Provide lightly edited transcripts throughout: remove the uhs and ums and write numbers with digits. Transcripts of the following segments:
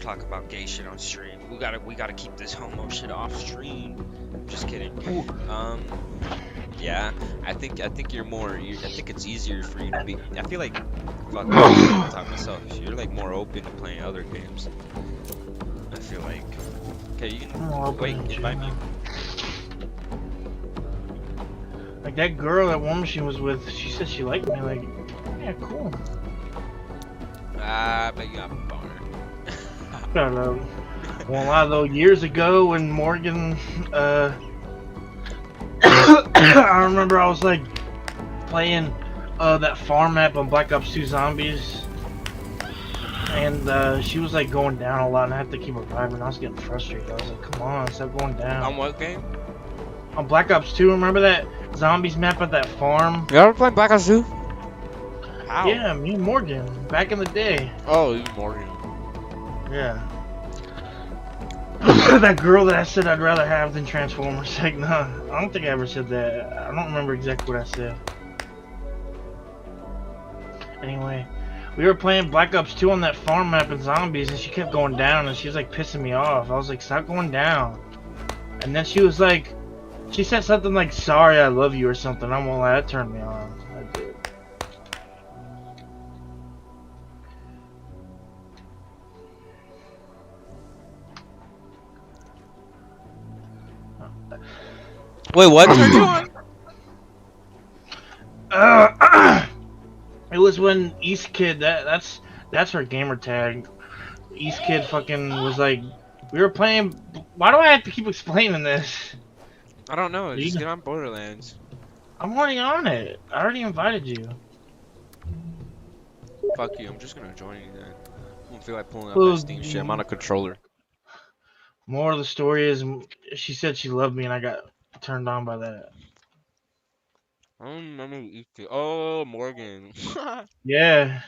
talk about gay shit on stream. We gotta keep this homo shit off stream. Just kidding. Yeah, I think you're more. I think it's easier for you to be. I feel like, fuck, I'm talking myself. You're like more open to playing other games. I feel like. Okay, you can wait. Invite me. Like that girl that War Machine was with, she said she liked me. Like, yeah, cool. Ah, but you got a boner. I don't know. Well, a lot of those years ago when Morgan, I remember I was like playing that farm map on Black Ops 2 Zombies, and she was like going down a lot, and I had to keep reviving. I was getting frustrated. I was like, "Come on, stop going down." On what game? On Black Ops 2, remember that Zombies map at that farm? You ever playing Black Ops 2? How? Yeah, me and Morgan, back in the day. Oh, you Morgan. Yeah. That girl that I said I'd rather have than Transformers. Like, no, I don't think I ever said that. I don't remember exactly what I said. Anyway, we were playing Black Ops 2 on that farm map in Zombies, and she kept going down, and she was like pissing me off. I was like, stop going down. And then she was like, she said something like, sorry, I love you, or something. I'm gonna lie, that turned me on. I did. Wait, what turned you on? It was when East Kid, that's her gamer tag. East Kid fucking was like, we were playing. Why do I have to keep explaining this? I don't know. Just get on Borderlands. I'm already on it. I already invited you. Fuck you. I'm just gonna join you then. I don't feel like pulling up that Steam shit. I'm on a controller. More of the story is, she said she loved me, and I got turned on by that. Oh, Morgan. Yeah.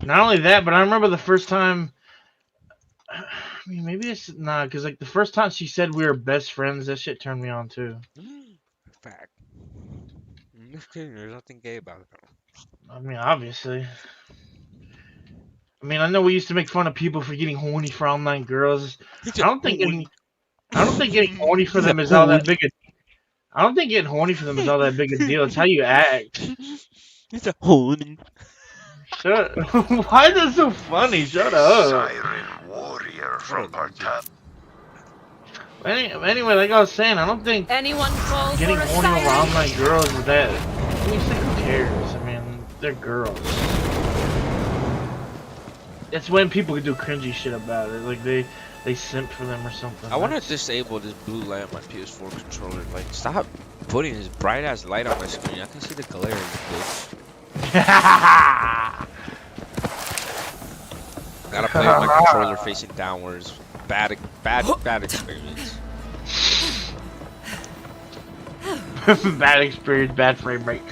Not only that, but I remember the first time. I mean, maybe it's not, because like the first time she said we were best friends, that shit turned me on too. Fact. I'm just kidding. There's nothing gay about it. I mean, obviously. I mean, I know we used to make fun of people for getting horny for online girls. I don't think getting horny for them is all that big a. I don't think getting horny for them is all that big a deal. It's how you act. It's a horny. Shut. Why is that so funny? Shut up. Siren warrior from Bartab. Anyway, like I was saying, I don't think Anyone call getting for a horny over siren? online girls is that. I mean, who cares? I mean, they're girls. It's when people do cringy shit about it, like they simp for them or something. I want to disable this blue light on my PS4 controller. Like, stop putting this bright ass light on my screen. I can see the glare, bitch. Gotta play with my controller facing downwards. Bad experience. Bad experience, bad frame rate.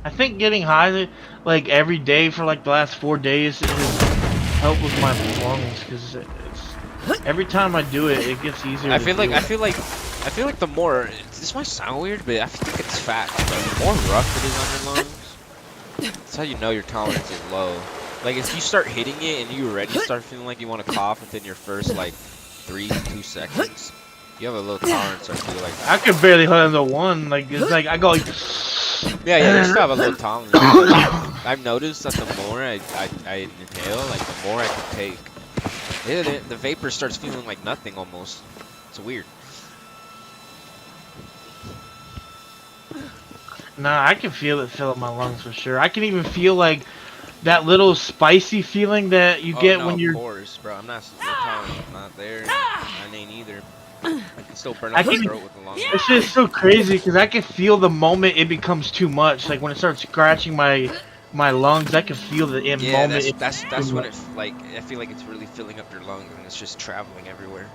I think getting high like every day for like the last 4 days has helped with my lungs, because it's every time I do it, it gets easier. I feel like the more, this might sound weird, but I think it's fact. The more rough it is on your lungs, that's how you know your tolerance is low. Like, if you start hitting it and you already start feeling like you want to cough within your first like 2 seconds, you have a low tolerance. I feel like I can barely handle one. Like, it's like I go like. Yeah, you still have a low tolerance. I've noticed that the more I inhale, like the more I can take. The vapor starts feeling like nothing almost. It's weird. Nah, I can feel it fill up my lungs for sure. I can even feel like that little spicy feeling that you get when you're. Of course, bro. I'm not there. I ain't either. I can still burn up my throat with the lungs. It's just so crazy because I can feel the moment it becomes too much. Like when it starts scratching my lungs, I can feel the moment. Yeah, that's when it's like, I feel like it's really filling up your lungs and it's just traveling everywhere.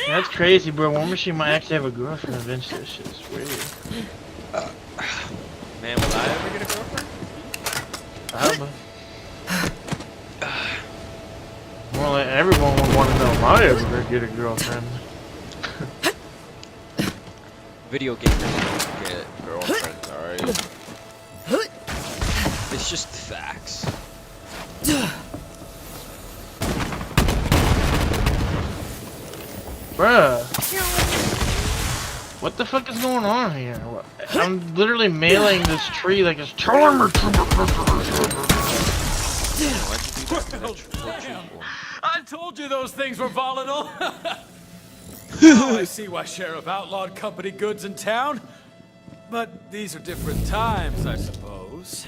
That's crazy, bro. War Machine might actually have a girlfriend eventually. That shit's weird. Man, will I ever get a girlfriend? I don't know. More like everyone would want to know am I ever gonna get a girlfriend? Video gamers don't get girlfriends, alright? It's just facts. Bruh. What the fuck is going on here? I'm literally mailing this tree like it's telling me to. I told you those things were volatile. Now I see why Sheriff outlawed company goods in town. But these are different times, I suppose.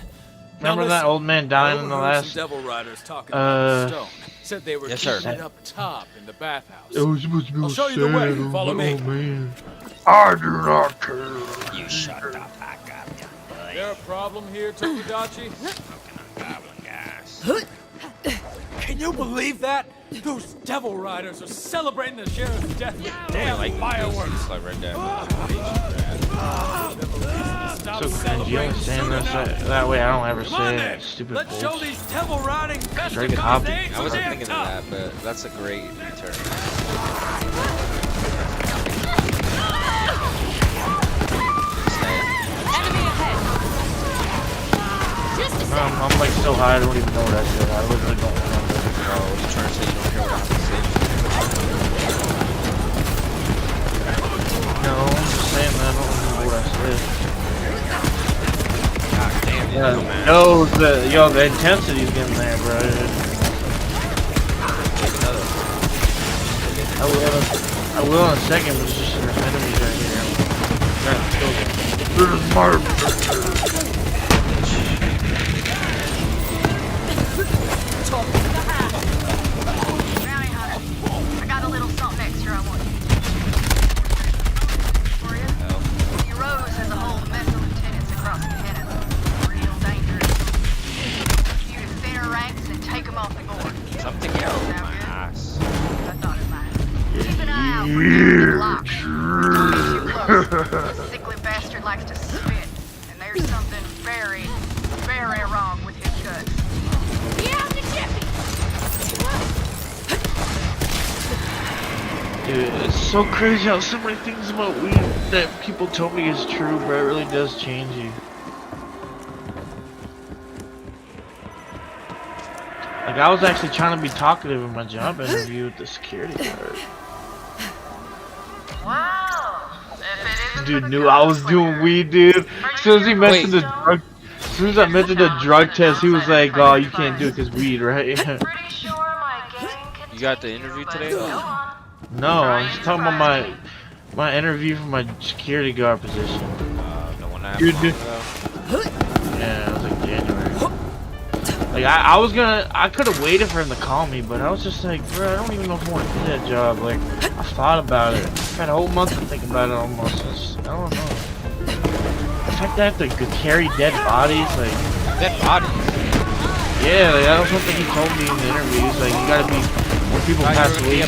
Remember that old man dying in the last? Devil Riders talking about the stone. Said they were Yes, keeping sir. it up top in the bathhouse. It was supposed to be I'll show you the way. Follow me. Oh man, I do not care. You shut the fuck up, young boy. There a problem here, Tokudachi? Smoking on goblin gas. Can you believe that? Those Devil Riders are celebrating the sheriff's death with damn Like fireworks. it's like right there. So cringy. You only saying this that way. I don't ever say it. Stupid Let's show bullshit. these devil riding best Drink it because hop. they ain't I so wasn't damn thinking of tough. that, but that's a great return. I'm like so high. I don't even know what I said. I literally don't remember. I was trying to say you don't hear what I have to say. No, I'm just saying that I don't remember what I said. God damn it, Yeah, man. the intensity's getting there, bro. I will in a second, but it's just there's enemies right here. I'm trying to kill them. There's more. Bounty hunter, I got a little something extra I want you. For you? The Rose has a whole mess of lieutenants across Canada. Real dangerous. You to thinner ranks and take them off the board. Something else in my ass. I thought it might. Keep an eye out for the block. Don't get too close. The sickly bastard likes to spit, and there's something very, very wrong with his guts. Dude, it's so crazy how so many things about weed that people told me is true, bro. It really does change you. Like, I was actually trying to be talkative in my job interview with the security guard. Wow. If it isn't Dude for the knew I was doing weed, dude. As soon as he mentioned the drug, as soon as I mentioned the drug test, he was like, "Oh, you can't do it 'cause weed, right?" Pretty sure my gang can You got the take interview but today? go on. No, I'm just talking about my interview for my security guard position. The one I Dude, have dude. Yeah, it was like January. Like I could have waited for him to call me, but I was just like, bro, I don't even know if I want to do that job. Like, I thought about it. I had a whole month to think about it almost. I don't know. The fact that I have to carry dead bodies, like, Dead bodies. yeah, like, that was something he told me in the interviews. Like, you gotta be, when people pass away.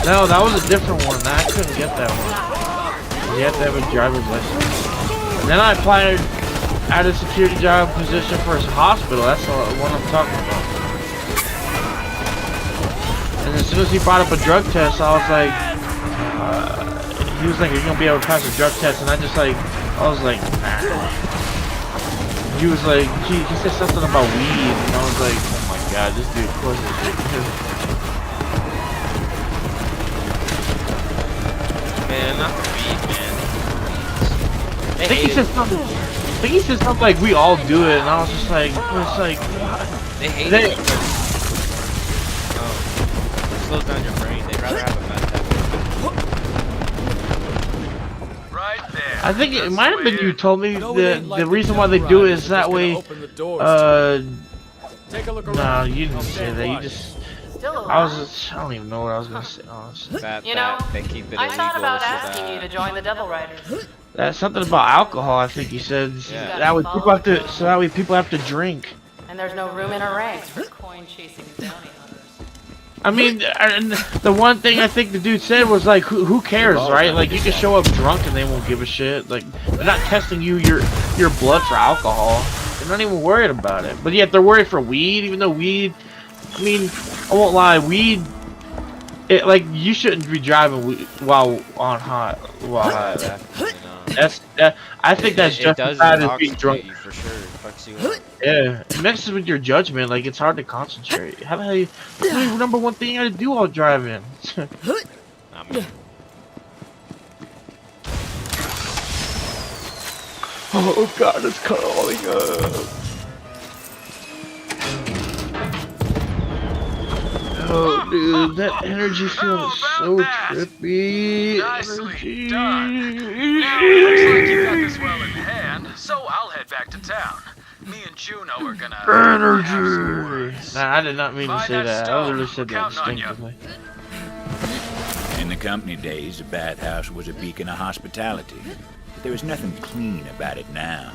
No, that was a different one. I couldn't get that one. You have to have a driver's license. And then I applied at a security job position for a hospital. That's the one I'm talking about. And as soon as he brought up a drug test, I was like, he was like, "You're gonna be able to pass a drug test," and I was like, nah. He was like, he said something about weed, and I was like, oh my god, this dude, of course is weed. Man, not the weed, man. I think he said something like we all do it, and I was just like, it's like, They hate They- it because it slows down your brain. They'd rather have a meth head. Right there. I think it might have been you told me No, it ain't like the the reason why they Devil do it Riders is are that just gonna way. open the doors to you. Take a look No, around. you didn't I'll say stand that. You by. just, Still I alive. was, I don't even know what I was gonna say. Honestly. That, You know, they keep it I illegal. thought about so asking that- you to join the Devil Riders. That's something about alcohol. I think you said Yeah. that way people have to. So that way people have to drink. And there's no room in our ranks for coin-chasing bounty hunters. I mean, and the one thing I think the dude said was like, who cares, right? Like, you can show up drunk and they won't give a shit. Like, they're not testing your blood for alcohol. They're not even worried about it. But yet they're worried for weed, even though weed I mean, I won't lie. Weed. Like you shouldn't be driving while on hot. While high. Definitely not. That. I think that's It just does as bad as being intoxicate drunk. you for sure. It fucks you up. Yeah, it messes with your judgment. Like it's hard to concentrate. How the hell? That's the number one thing you gotta do while driving. I mean, Oh god, it's calling up. Oh dude, that energy feels so trippy. Nicely Energy. done. Now, looks like you got this well in hand, so I'll head back to town. Me and Juno are gonna have some Energy. words. Nah, I did not mean to Buy say that that. I stone. literally said We're that counting on you. instinctively. In the company days, the bathhouse was a beacon of hospitality. But there was nothing clean about it now.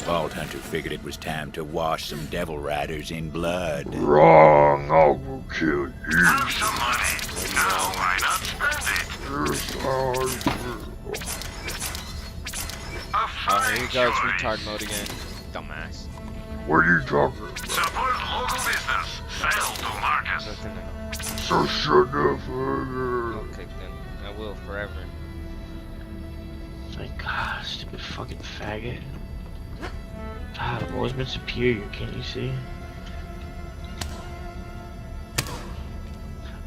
Vault Hunter figured it was time to wash some devil riders in blood. Wrong, I'll go kill you. Have some money. Now why not spend it? oh, here he goes, retard mode again. Dumbass. What are you talking about? Support local business. Sell to Marcus. Nothing to know. So shut the fuck Okay, then. I will forever. Thank God, stupid fucking faggot. God, I've always been superior, can't you see?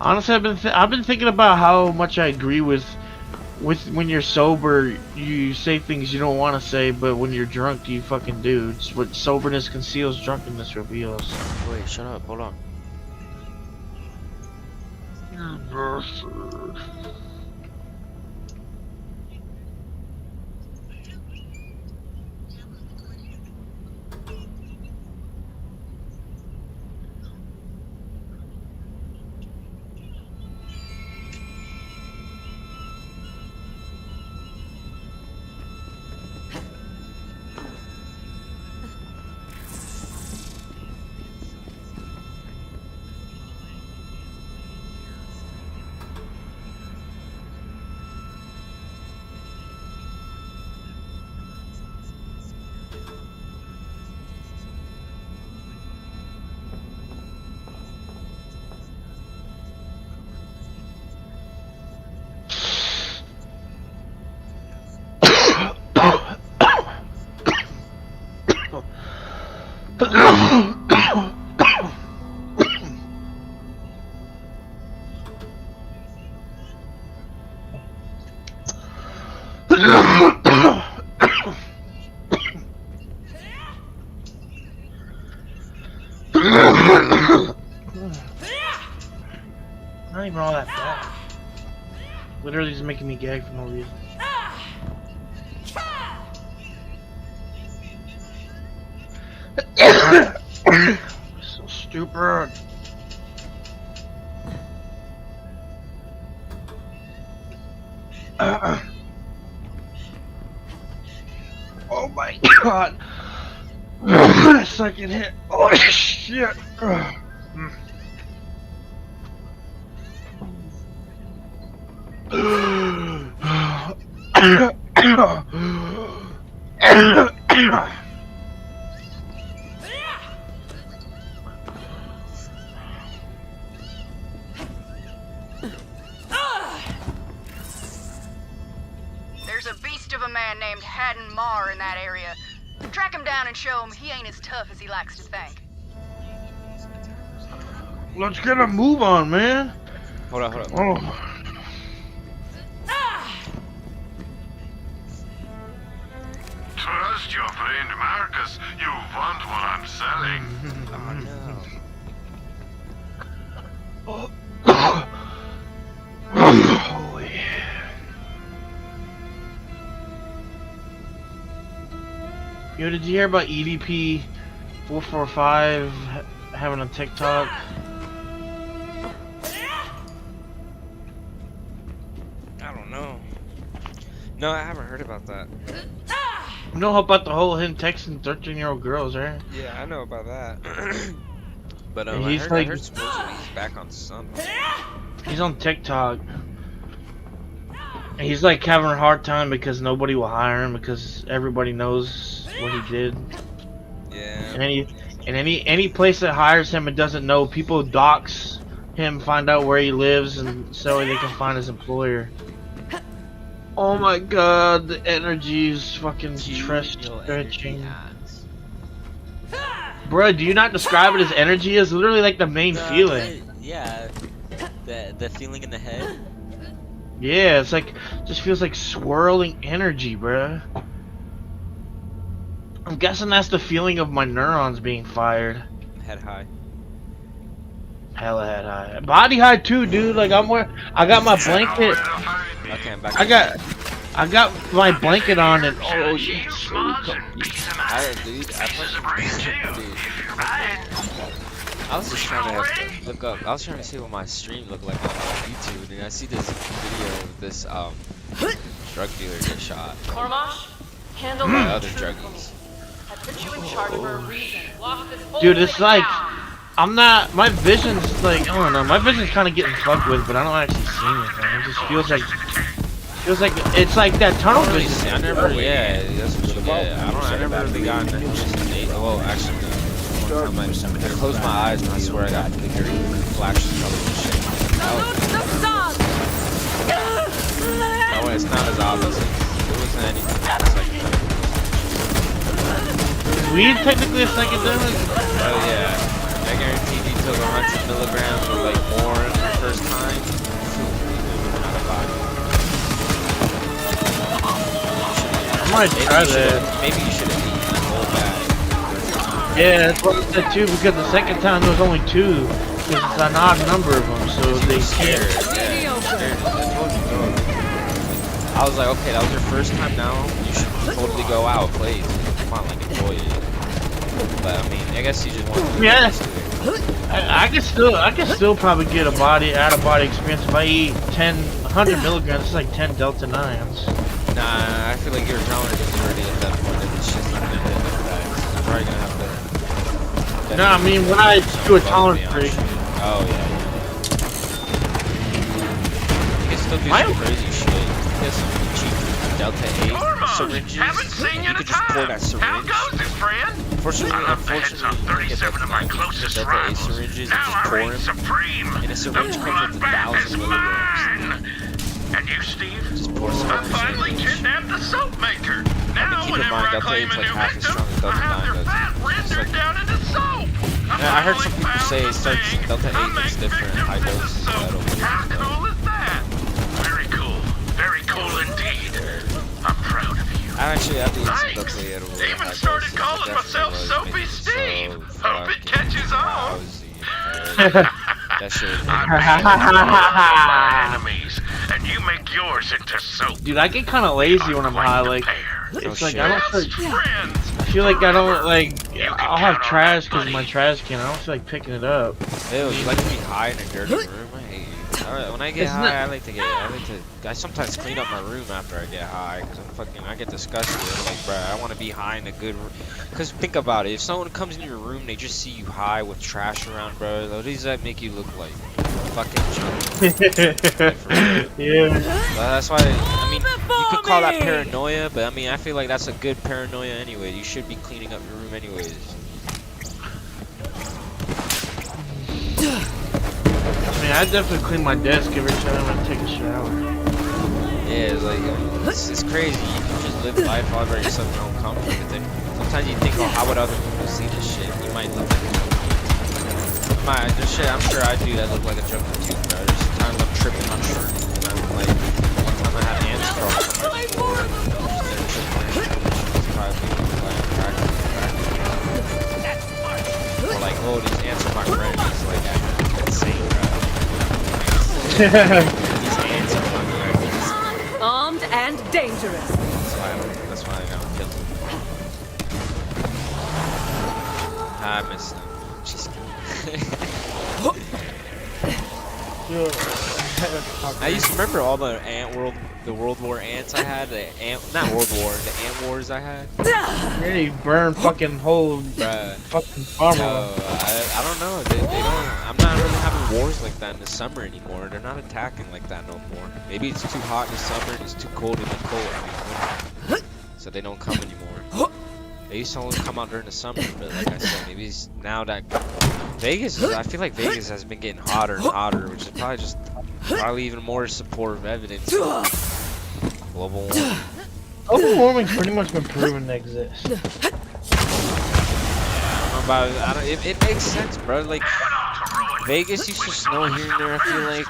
Honestly, I've been thinking about how much I agree with when you're sober, you say things you don't want to say, but when you're drunk, you fucking do. It's what soberness conceals, drunkenness reveals. Wait, shut up. Hold on. you bastard. Not even all that bad. Literally just making me gag for no reason. So stupid. Oh my god. Second hit. Oh shit. There's a beast of a man named Haddon Marr in that area. Track him down and show him he ain't as tough as he likes to think. Let's get a move on, man. Hold on, hold on. Oh. Trust your friend Marcus. You want what I'm selling. Oh, Oh yeah. Yo, did you hear about EDP 445 having a TikTok? I don't know. No, I haven't heard about that. You know about the whole him texting 13-year-old girls, right? Yeah, I know about that. But And I he's heard, like- I heard supposedly he's back on something. He's on TikTok. And he's like having a hard time because nobody will hire him because everybody knows what he did. Yeah. And then And any place that hires him and doesn't know, people dox him, find out where he lives, and so they can find his employer. Oh my god, the energy is fucking stretching. Bruh, do you not describe it as energy? It's literally like the main feeling. Yeah, the feeling in the head. Yeah, it's like, just feels like swirling energy, bruh. I'm guessing that's the feeling of my neurons being fired. Head high. Hella head high. Body high too, dude. Like I got my blanket. Okay, I'm back. I got my blanket on and oh yeah. I was just trying to look up. I was trying to see what my stream looked like on YouTube, and I see this video of this drug dealer get shot Cormash, handle by the other truth. druggies. I put you in charge for a reason. Lock this whole Dude, it's thing like down. I'm not. My vision's like I don't know. My vision's kind of getting fucked with, but I don't actually see anything. It just feels like it's like that tunnel vision. I never. Yeah, that's what you get. I never really got into it. Well, actually, no. One time I closed my eyes and I swear I got bigger flashes of color and shit. Oh, it's not as obvious. It wasn't anything. It's like Weed technically a psychedelic. oh yeah. I guarantee if you took 100 milligrams or like more the first time, out of body. I might try that. Maybe you should have eaten the whole bag. Yeah, that's what I said too. Because the second time there was only 2. Because it's an odd number of them, so they Scared. can't. Yeah, scared. I told you, bro. I was like, okay, that was your first time now. You should totally go out, please. Come on, like enjoy it. But I mean, I guess you just want to. Yeah. I could still probably get a out of body experience if I eat 100 milligrams. It's like 10 Delta 9s. Nah, I feel like you're telling it because you're already at that point. It's just not gonna hit the facts. I'm probably gonna have to. No, I mean when I do a tolerance break. Oh yeah. You can still do some crazy shit. Get some cheap Delta 8 syringes. And you could just pour that syringe. Unfortunately, you get Delta 8 syringes and just pour them. And a syringe comes with 1,000 milligrams. And you, Steve? Just pour some I finally kidnapped the soap maker. Now, keep in whenever mind, I Delta claim 8's a like new half as victim, strong as Delta I have 9 their does. fat rendered down into soap. Yeah, I heard some people say it starts Delta 8 is different, high doses. How cool is that? Very cool. Very cool indeed. I'm proud of you. I actually have to eat some Delta 8 over Thanks. Even started calling myself Soapy Steve. Hope it catches on. That shit was my enemies, and you make yours into soap. Dude, I get kind of lazy when I'm high. Like, it's like I don't feel like I don't like. I'll have trash because of my trash can. I don't feel like picking it up. Ew, you like to be high in a dirty room? I hate you. When I get high, I sometimes clean up my room after I get high because I get disgusted. I'm like, bruh, I want to be high in a good room. Because think about it, if someone comes in your room, they just see you high with trash around, bro. What does that make you look like? Fucking junk. Yeah. That's why, I mean, you could call that paranoia, but I mean, I feel like that's a good paranoia anyway. You should be cleaning up your room anyways. I mean, I definitely clean my desk every time I take a shower. Yeah, it's like, it's crazy. You can just live life all by yourself in your own comfort, but then sometimes you think, oh, how would other people see this shit? You might look like there's shit I'm sure I do that look like a junkie too, bro. There's sometimes I'm tripping on shirts, and I'm like, one time I had ants crawling on my floor, or like, oh, these ants are my friend. It's like, I'm insane, bro. These ants are my friend. Armed and dangerous. That's why I don't kill them. I miss them. Just I used to remember all the World War ants I had. Not World War, the ant wars I had. They burn fucking whole fucking farm. I don't know. They don't. I'm not really having wars like that in the summer anymore. They're not attacking like that no more. Maybe it's too hot in the summer and it's too cold in the cold. So they don't come anymore. They used to only come out during the summer, but like I said, maybe it's now that Vegas, I feel like Vegas has been getting hotter and hotter, which is probably even more supportive evidence of global warming. Global warming's pretty much been proven to exist. It makes sense, bro. Like Vegas used to snow here and there, I feel like,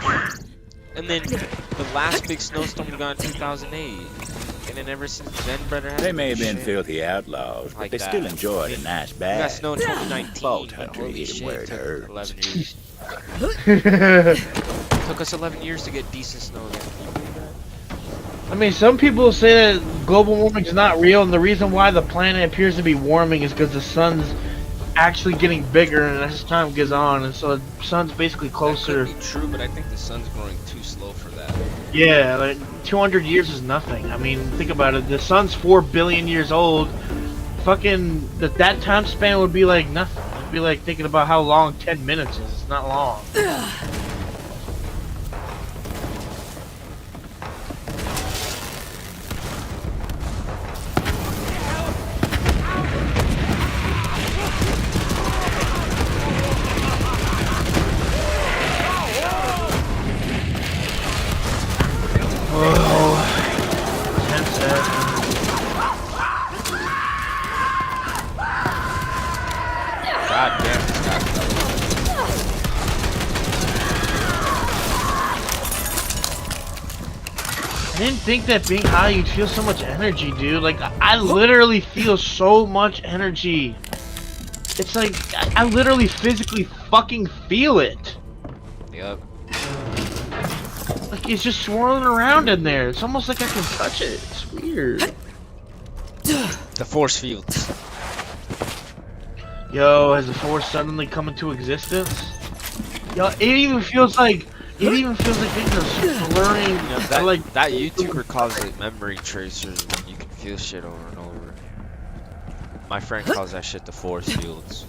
and then the last big snowstorm we got in 2008, and then ever since then, brother. They may have been filthy outlaws, but like they that. still enjoyed a nice We got bath. snow in 2019. Vault but Hunter holy hit 'em shit, where it it took hurts. 11 years. Took us 11 years to get decent snow again. I mean, some people say that global warming is not real, and the reason why the planet appears to be warming is because the sun's actually getting bigger, and as time goes on, and so the sun's basically closer. That could be true, but I think the sun's growing too slow for that. Yeah, like 200 years is nothing. I mean, think about it. The sun's 4 billion years old. Fucking that time span would be like nothing. It'd be like thinking about how long 10 minutes is. It's not long. Oh, 10 seconds. God damn, this guy's I didn't think that being high you'd feel so much energy, dude. Like, I literally feel so much energy. It's like, I literally physically fucking feel it. Yep. Like, it's just swirling around in there. It's almost like I can touch it. It's weird. The force fields. Yo, has the force suddenly come into existence? Yo, it even feels like things are blurring. You know, that, like that YouTuber calls it memory tracers when you can feel shit over and over. My friend calls that shit the force fields.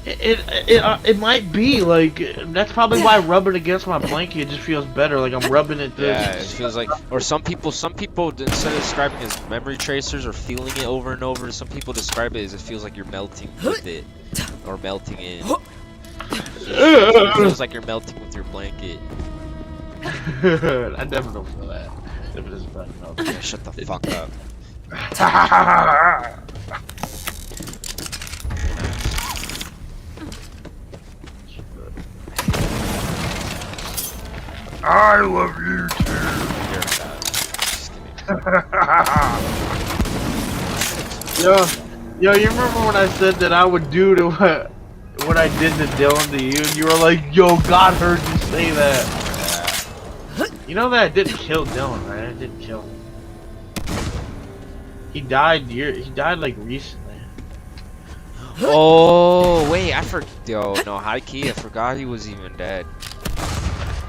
It might be like that's probably why rubbing against my blanket it just feels better. Like I'm rubbing it. Yeah, it feels like. Or some people instead of describing it as memory tracers or feeling it over and over, some people describe it as it feels like you're melting with it or melting in. It feels like you're melting with your blanket. I definitely don't feel that. If it is bad, no. Yeah, shut the fuck up. I love you too. You're bad. Just kidding. Yo, you remember when I said that I would do to what I did to Dylan to you, and you were like, "Yo, God heard you say that." You know that I didn't kill Dylan, right? I didn't kill him. He died like recently. Oh wait, Yo, no, high key, I forgot he was even dead.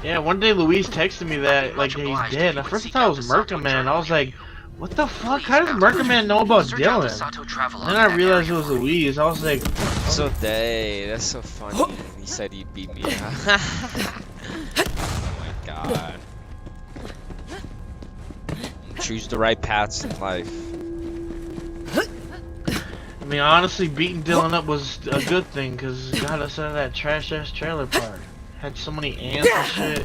Yeah, one day Louise texted me that like he's dead. At first I thought it was Merca Man. I was like, what the fuck? How does Merca Man know about Dylan? And then I realized it was Louise. I was like, So that's so funny. He said he'd beat me up. Oh my god. Choose the right paths in life. I mean, honestly, beating Dylan up was a good thing because it got us out of that trash ass trailer park. Had so many ants and shit.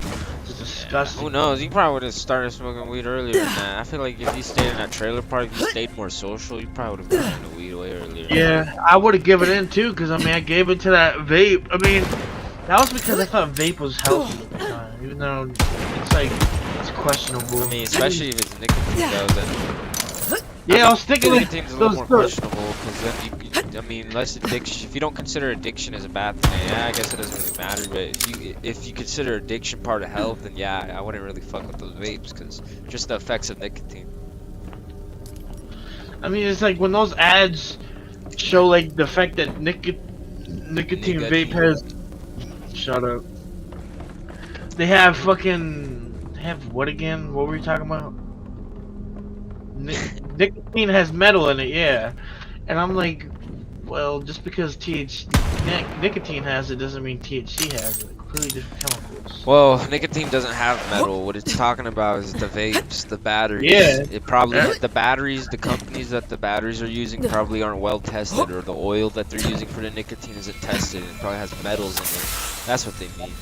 It's disgusting. Who knows? You probably would have started smoking weed earlier than that. I feel like if you stayed in that trailer park, if you stayed more social, you probably would have gotten into weed way earlier. Yeah, I would have given in too because I mean, I gave it to that vape. I mean, that was because I thought vape was healthy at the time, even though it's like it's questionable. I mean, especially if it's nicotine, though, then. Yeah, I was thinking Nicotine's a little more questionable because then I mean, less addiction. If you don't consider addiction as a bad thing, yeah, I guess it doesn't really matter. But if you consider addiction part of health, then yeah, I wouldn't really fuck with those vapes because just the effects of nicotine. I mean, it's like when those ads show like the effect that nicotine vape has. Shut up. They have fucking. They have what again? What were you talking about? Nicotine has metal in it, yeah. And I'm like, well, just because THC nicotine has it doesn't mean THC has it. Completely different chemicals. Well, nicotine doesn't have metal. What it's talking about is the vapes, the batteries. Yeah. It probably the batteries, the companies that the batteries are using probably aren't well tested, or the oil that they're using for the nicotine isn't tested. It probably has metals in it. That's what they mean.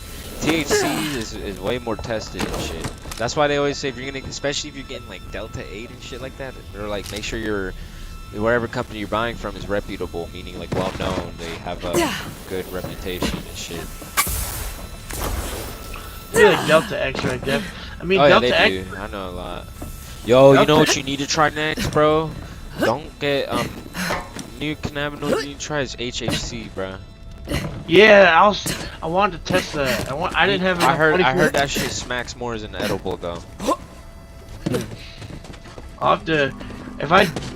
THC is way more tested and shit. That's why they always say if you're gonna, especially if you're getting like Delta 8 and shit like that, they're like make sure you're whatever company you're buying from is reputable, meaning like well known. They have a good reputation and shit. Maybe like Delta X right there. I mean, Oh yeah, Delta they X. do. I know a lot. Yo, you know Delta what you need to try next, bro? Don't get new cannabinoid. You need to try is HHC, bro. Yeah, I wanted to test that. I didn't have. I enough money for heard it. that shit smacks more as an edible though. I'll have to.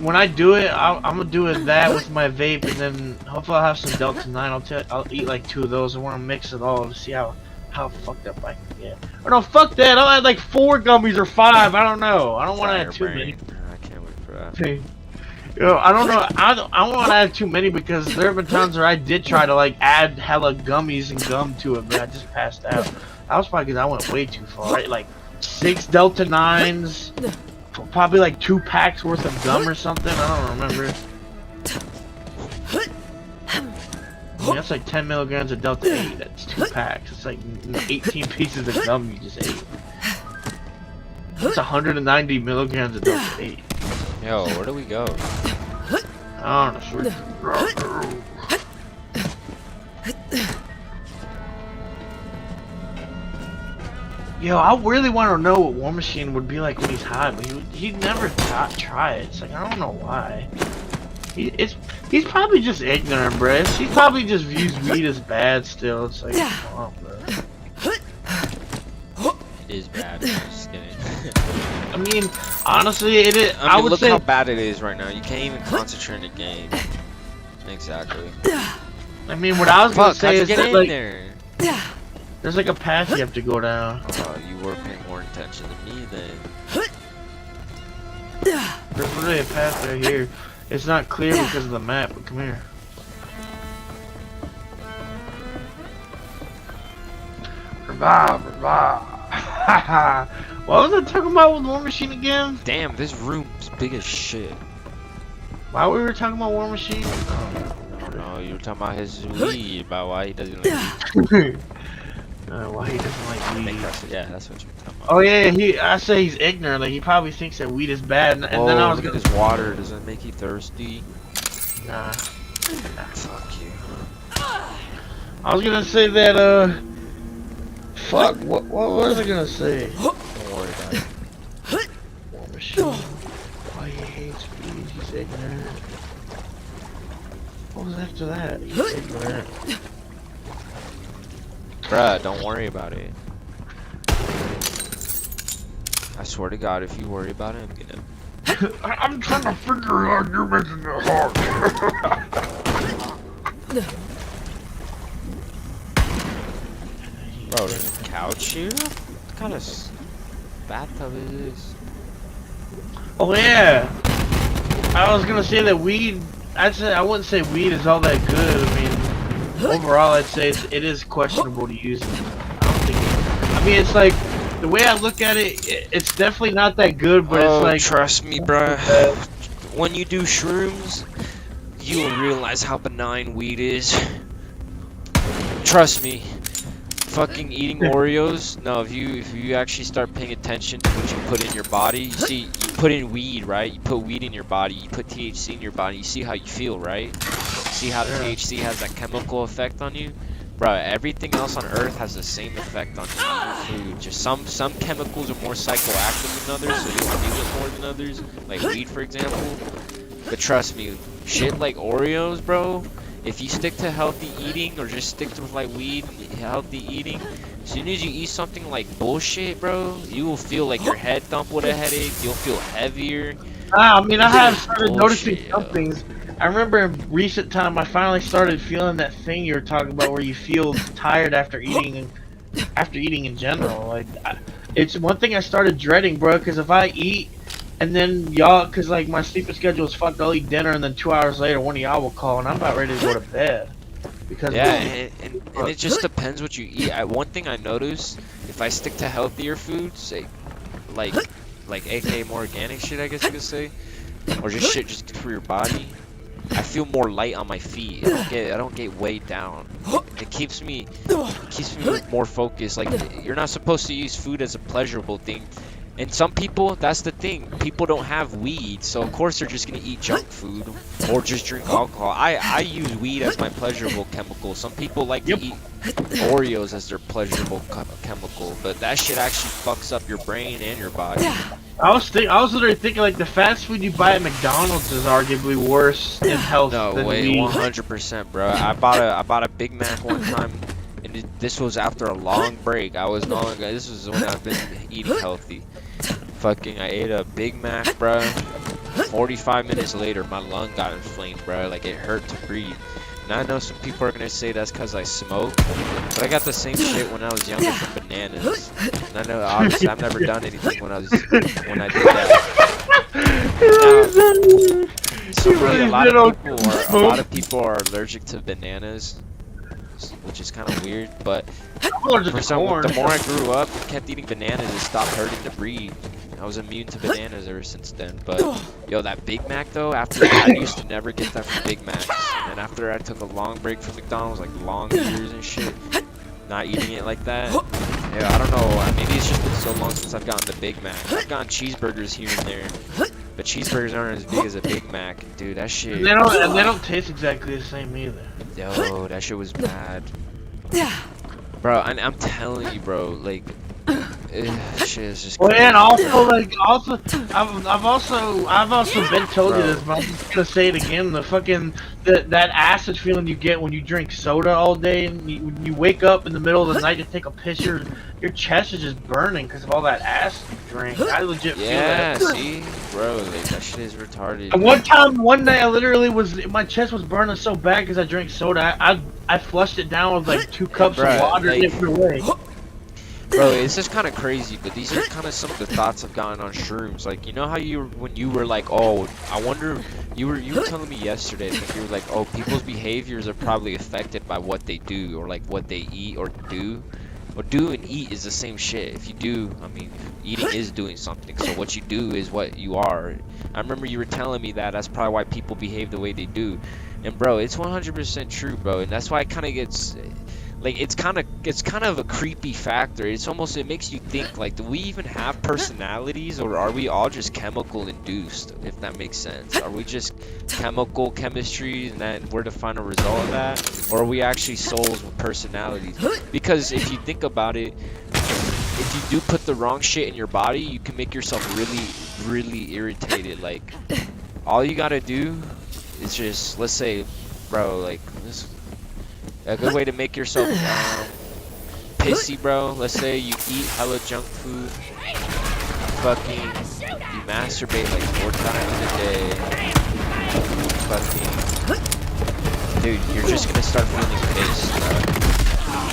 When I do it, I'm gonna do it that with my vape, and then hopefully I'll have some Delta 9. I'll eat like 2 of those. I want to mix it all to see how fucked up I can get. Or no, fuck that. I'll add like 4 gummies or 5. I don't know. I don't want to add too many. I can't wait for that. Yo, I don't know. I don't want to add too many because there have been times where I did try to like add hella gummies and gum to it, but I just passed out. That was probably because I went way too far. Right? Like 6 Delta 9s, probably like 2 packs worth of gum or something. I don't remember. I mean, that's like 10 milligrams of Delta 8. That's 2 packs. It's like 18 pieces of gum you just ate. That's 190 milligrams of Delta 8. Yo, where do we go? I don't know. Yo, I really want to know what War Machine would be like when he's high, but he'd never try it. It's like, I don't know why. He's probably just ignorant, bro. He probably just views weed as bad still. It's like, come on, bro. It is bad. I'm just kidding. I mean, honestly, it is. I mean, would look say how bad it is right now. You can't even concentrate in a game. Exactly. I mean, what I was gonna Fuck, how'd say you is get that in like there? there's like a path you have to go down. Oh, you were paying more attention to me then. There's really a path right here. It's not clear because of the map, but come here. Revive. What was I talking about with War Machine again? Damn, this room's big as shit. Why we were talking about War Machine? No, you were talking about his weed, about why he doesn't like weed. Why he doesn't like I think weed? that's what you were talking about. Oh yeah, I say he's ignorant. Like he probably thinks that weed is bad, and then I was look gonna. at this water. Does it make you thirsty? Nah. Fuck you. I was gonna say that. Fuck. What was I gonna say? Don't worry about it. War Machine. Why he hates weed? He's ignorant. What was after that? He's ignorant. Bruh, don't worry about it. I swear to God, if you worry about it, I'm gonna. I'm trying to figure out you're making it hard. Bro, there's a couch here? What kind of bathtub is this? Oh yeah. I was gonna say that weed. I wouldn't say weed is all that good. I mean, overall, I'd say it is questionable to use it. I don't think. I mean, it's like the way I look at it. It's definitely not that good, but it's like. Trust me, bruh. When you do shrooms, you will realize how benign weed is. Trust me. Fucking eating Oreos. No, if you actually start paying attention to what you put in your body, you see, you put in weed, right? You put weed in your body, you put THC in your body, you see how you feel, right? See how the THC has that chemical effect on you? Bruh, everything else on earth has the same effect on you. Food. Just some chemicals are more psychoactive than others, so you'll feel it more than others. Like weed, for example. But trust me, shit like Oreos, bro. If you stick to healthy eating or just stick to like weed and healthy eating, as soon as you eat something like bullshit, bro, you will feel like your head thump with a headache. You'll feel heavier. I mean, I have started noticing Bullshit, some things. I remember in recent time, I finally started feeling that thing you were talking about, where you feel tired after eating in general. Like, it's one thing I started dreading, bro. Because if I eat and then cause like my sleeping schedule is fucked, I'll eat dinner and then 2 hours later, one of y'all will call and I'm about ready to go to bed. Because Yeah, and it just depends what you eat. One thing I noticed, if I stick to healthier foods, say, like aka more organic shit, I guess you could say, or just shit just good for your body, I feel more light on my feet. I don't get weighed down. It keeps me more focused. Like, you're not supposed to use food as a pleasurable thing. And some people, that's the thing. People don't have weed, so of course they're just gonna eat junk food or just drink alcohol. I use weed as my pleasurable chemical. Some people like to eat Oreos as their pleasurable chemical, but that shit actually fucks up your brain and your body. I was literally thinking like the fast food you buy at McDonald's is arguably worse in health No than way, weed. 100%, bro. I bought a Big Mac one time, and this was after a long break. This was when I've been eating healthy. Fucking, I ate a Big Mac, bro. 45 minutes later, my lung got inflamed, bro. Like, it hurt to breathe. And I know some people are gonna say that's because I smoke, but I got the same shit when I was younger from bananas. And I know, obviously, I've never done anything when I did that. Now, so really, a lot of people are allergic to bananas, which is kind of weird. But the more I grew up and kept eating bananas, it stopped hurting to breathe. I was immune to bananas ever since then. But yo, that Big Mac though, after I used to never get that from Big Macs, and after I took a long break from McDonald's, like long years and shit, not eating it like that. Yeah, I don't know. Maybe it's just been so long since I've gotten the Big Mac. I've gotten cheeseburgers here and there, but cheeseburgers aren't as big as a Big Mac, dude. That shit. They don't taste exactly the same either. Yo, that shit was bad. Bro, I'm telling you, bro. Like, shit is just. Well, and also, I've also been told you this, but I'm just gonna say it again. That acid feeling you get when you drink soda all day, and when you wake up in the middle of the night to take a piss, your chest is just burning because of all that acid you drink. I legit feel that. Yeah, see, bro, like, that shit is retarded. And one night, I literally my chest was burning so bad because I drank soda. I flushed it down with like 2 cups of water and it went away. Bro, it's just kind of crazy, but these are kind of some of the thoughts I've gotten on shrooms. Like, you know how when you were like, oh, I wonder, you were telling me yesterday, I think you were like, oh, people's behaviors are probably affected by what they do, or like what they eat or do. Or do and eat is the same shit. If you do, I mean, eating is doing something, so what you do is what you are. I remember you were telling me that's probably why people behave the way they do. And bro, it's 100% true, bro, and that's why it kind of gets... Like, it's kind of a creepy factor. It makes you think, like, do we even have personalities, or are we all just chemical induced, if that makes sense? Are we just chemistry, and then we're the final result of that? Or are we actually souls with personalities? Because if you think about it, if you do put the wrong shit in your body, you can make yourself really, really irritated. Like, all you gotta do is just, let's say, bro, like, this... A good way to make yourself pissy, bro. Let's say you eat hella junk food, you masturbate like 4 times a day, dude, you're just gonna start feeling pissed,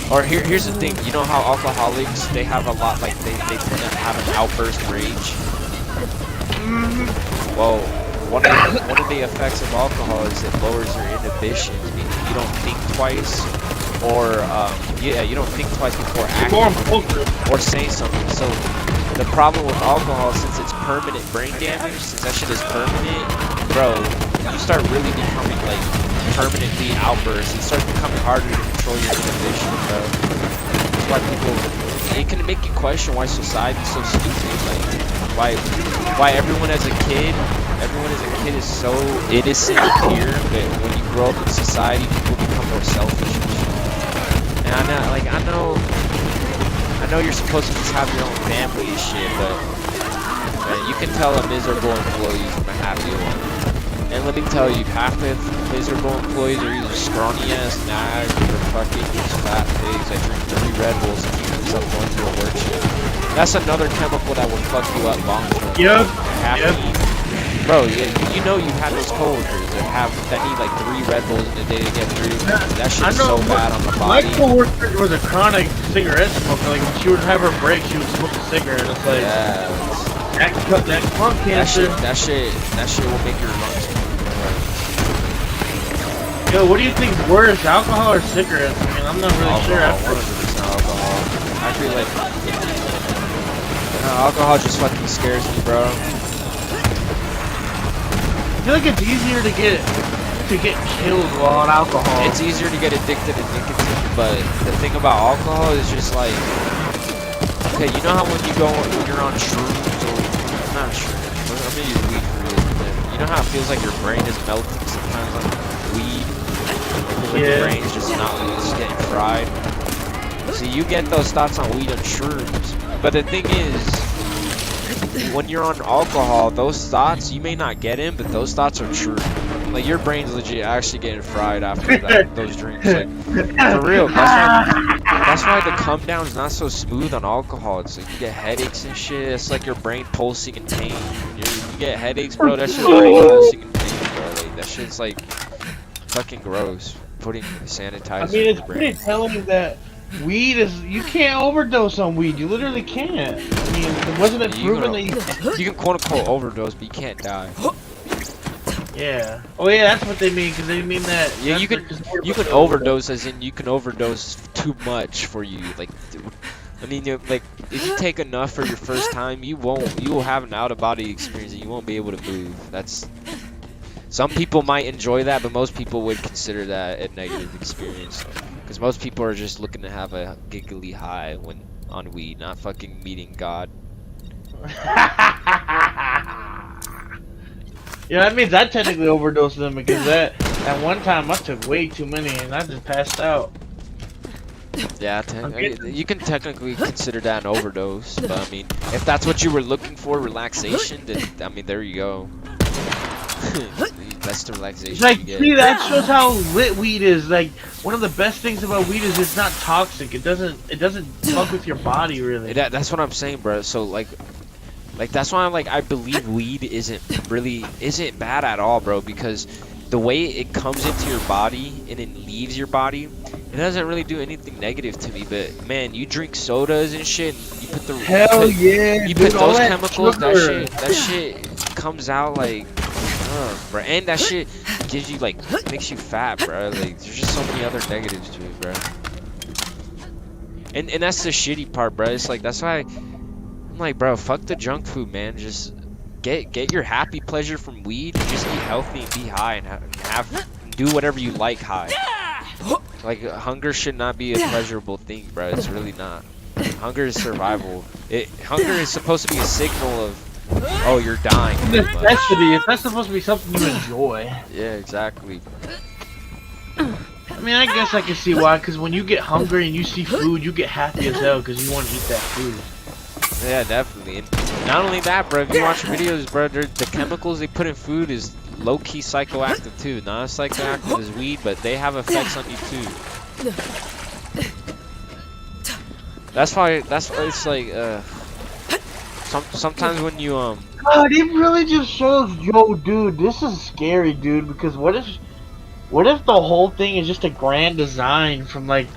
bro. Or here's the thing, you know how alcoholics, they have a lot, like, they tend to have an outburst rage? Well, one of the effects of alcohol is it lowers your inhibitions, meaning you don't think twice, or you don't think twice before acting or saying something. So the problem with alcohol, since it's permanent brain damage, since that shit is permanent, bro, you start really becoming like permanently outbursts. It starts becoming harder to control your inhibition, bro. That's why it can make you question why society's so stupid. Like, why everyone as a kid is so innocent and pure, but when you grow up in society, people become more selfish. And I know you're supposed to just have your own family and shit, but man, you can tell a miserable employee from a happy one. And let me tell you, half of miserable employees are either scrawny ass nags or fucking just fat pigs that drink 3 Red Bulls and keep themselves going to a work shift. That's another chemical that will fuck you up long term. Yep. Bro, you know you have those coworkers that need like 3 Red Bulls in a day to get through. That shit's so bad on the body. My coworker was a chronic cigarette smoker. Like, when she would have her break, she would smoke a cigarette. It's like, that lung cancer. That shit will make your lungs. Yo, what do you think's worse, alcohol or cigarettes? I mean, I'm not really sure. Alcohol, 100% alcohol. I feel like alcohol just fucking scares me, bro. I feel like it's easier to get killed while on alcohol. It's easier to get addicted to nicotine, but the thing about alcohol is just like, okay, you know how when you're on shrooms or not shrooms, I'm gonna use weed for real. You know how it feels like your brain is melting sometimes on weed? Like your brain's just just getting fried. See, you get those thoughts on weed and shrooms, but the thing is, when you're on alcohol, those thoughts, you may not get in, but those thoughts are true. Like, your brain's legit actually getting fried after those drinks. Like, for real. That's why the come down's not so smooth on alcohol. It's like you get headaches and shit. It's like your brain pulsing in pain. You get headaches, bro. That shit's brain pulsing in pain, bro. Like, that shit's like fucking gross. Putting sanitizer. I mean, it's in your pretty telling that weed is, you can't overdose on weed. You literally can't. I mean, wasn't it proven that you can quote unquote overdose, but you can't die. Yeah. Oh yeah, that's what they mean, because they mean that. Yeah, you can overdose as in you can overdose too much for you. Like, I mean, like if you take enough for your first time, you will have an out of body experience and you won't be able to move. That's, some people might enjoy that, but most people would consider that a negative experience. Because most people are just looking to have a giggly high when on weed, not fucking meeting God. Yeah, that means I technically overdosed them, because at one time I took way too many and I just passed out. Yeah, you can technically consider that an overdose, but I mean, if that's what you were looking for, relaxation, then I mean, there you go. That's the relaxation Like, you get. see, that shows how lit weed is. Like, one of the best things about weed is it's not toxic. It doesn't fuck with your body, really. That's what I'm saying, bro. So like that's why I believe weed isn't bad at all, bro, because the way it comes into your body and it leaves your body, it doesn't really do anything negative to me. But man, you drink sodas and shit, and you put the you put those chemicals, that shit comes out like, bro, and that shit gives you like, makes you fat, bro. Like, there's just so many other negatives to it, bro. And that's the shitty part, bro. It's like, that's why I'm like, bro, fuck the junk food, man. Just get your happy pleasure from weed. And just eat healthy and be high and do whatever you like high. Like, hunger should not be a pleasurable thing, bro. It's really not. Hunger is survival. Hunger is supposed to be a signal of, oh, you're dying. Necessity. It's not supposed to be something you enjoy. Yeah, exactly. I mean, I guess I can see why. Because when you get hungry and you see food, you get happy as hell because you want to eat that food. Yeah, definitely. And not only that, bro, if you watch videos, bro, the chemicals they put in food is low-key psychoactive too. Not as psychoactive as weed, but they have effects on you too. That's why it's like, sometimes when you, God, it really just shows, yo, dude, this is scary, dude, because what if the whole thing is just a grand design from, like,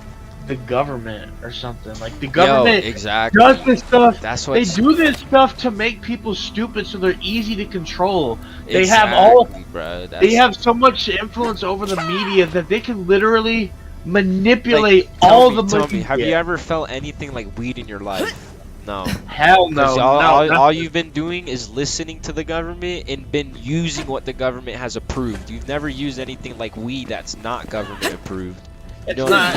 the government or something? Like, the government exactly. does this stuff. That's what they do this stuff to make people stupid, so they're easy to control. They exactly, bro. They have so much influence over the media that they can literally manipulate all the money. Tell me, have you ever felt anything like weed in your life? No. Hell no. All you've been doing is listening to the government and been using what the government has approved. You've never used anything like weed that's not government approved. It's not,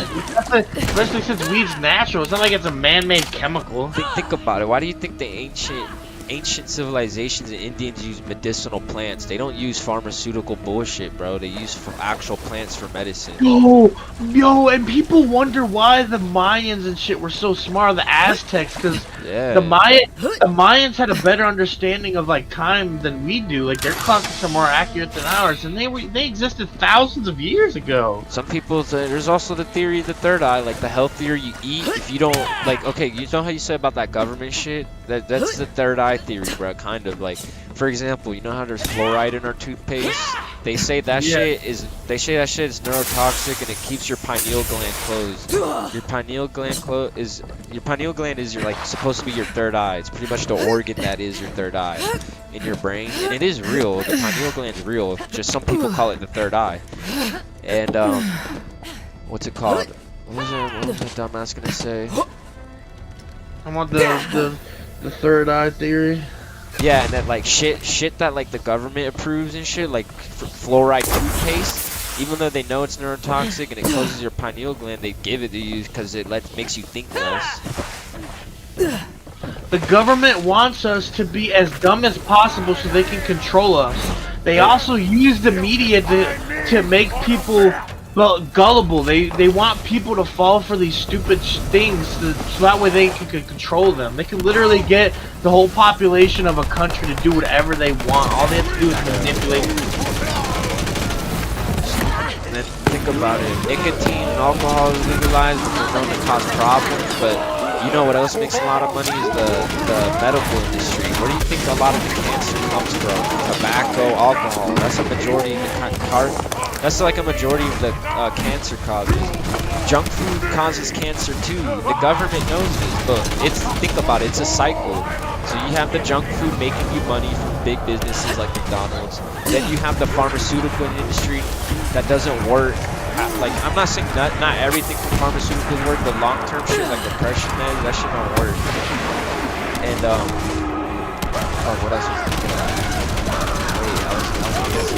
especially since weed's natural. It's not like it's a man-made chemical. Think about it. Why do you think the ancient civilizations and Indians use medicinal plants? They don't use pharmaceutical bullshit, bro. They use actual plants for medicine. Yo, and people wonder why the Mayans and shit were so smart, the Aztecs, because the Mayans had a better understanding of like time than we do. Like, their clocks are more accurate than ours, and they existed thousands of years ago. Some people say, there's also the theory of the third eye. Like, the healthier you eat, if you don't, like, okay, you know how you said about that government shit? That's the third eye theory, bro. Kind of like, for example, you know how there's fluoride in our toothpaste? They say that shit is neurotoxic and it keeps your pineal gland closed. Your pineal gland is your like supposed to be your third eye. It's pretty much the organ that is your third eye in your brain, and it is real. The pineal gland is real. Just some people call it the third eye. And what's it called? What was that dumbass gonna say? I want the third eye theory. Yeah, and that like shit that like the government approves and shit, like fluoride toothpaste. Even though they know it's neurotoxic and it closes your pineal gland, they give it to you because it makes you think less. The government wants us to be as dumb as possible so they can control us. They also use the media to make people gullible. They want people to fall for these stupid things so that way they can control them. They can literally get the whole population of a country to do whatever they want. All they have to do is manipulate. And then think about it. Nicotine and alcohol is legalized and they're known to cause problems, but you know what else makes a lot of money is the medical industry. Where do you think a lot of the cancer comes from? Tobacco, alcohol. That's a majority of the that's like a majority of the cancer causes. Junk food causes cancer too. The government knows this, but think about it, it's a cycle. So you have the junk food making you money from big businesses like McDonald's. Then you have the pharmaceutical industry that doesn't work. Like, I'm not saying not everything from pharmaceuticals work, but long-term shit like depression meds, that shit don't work. And oh, what else was thinking about? Wait, I was gonna guess.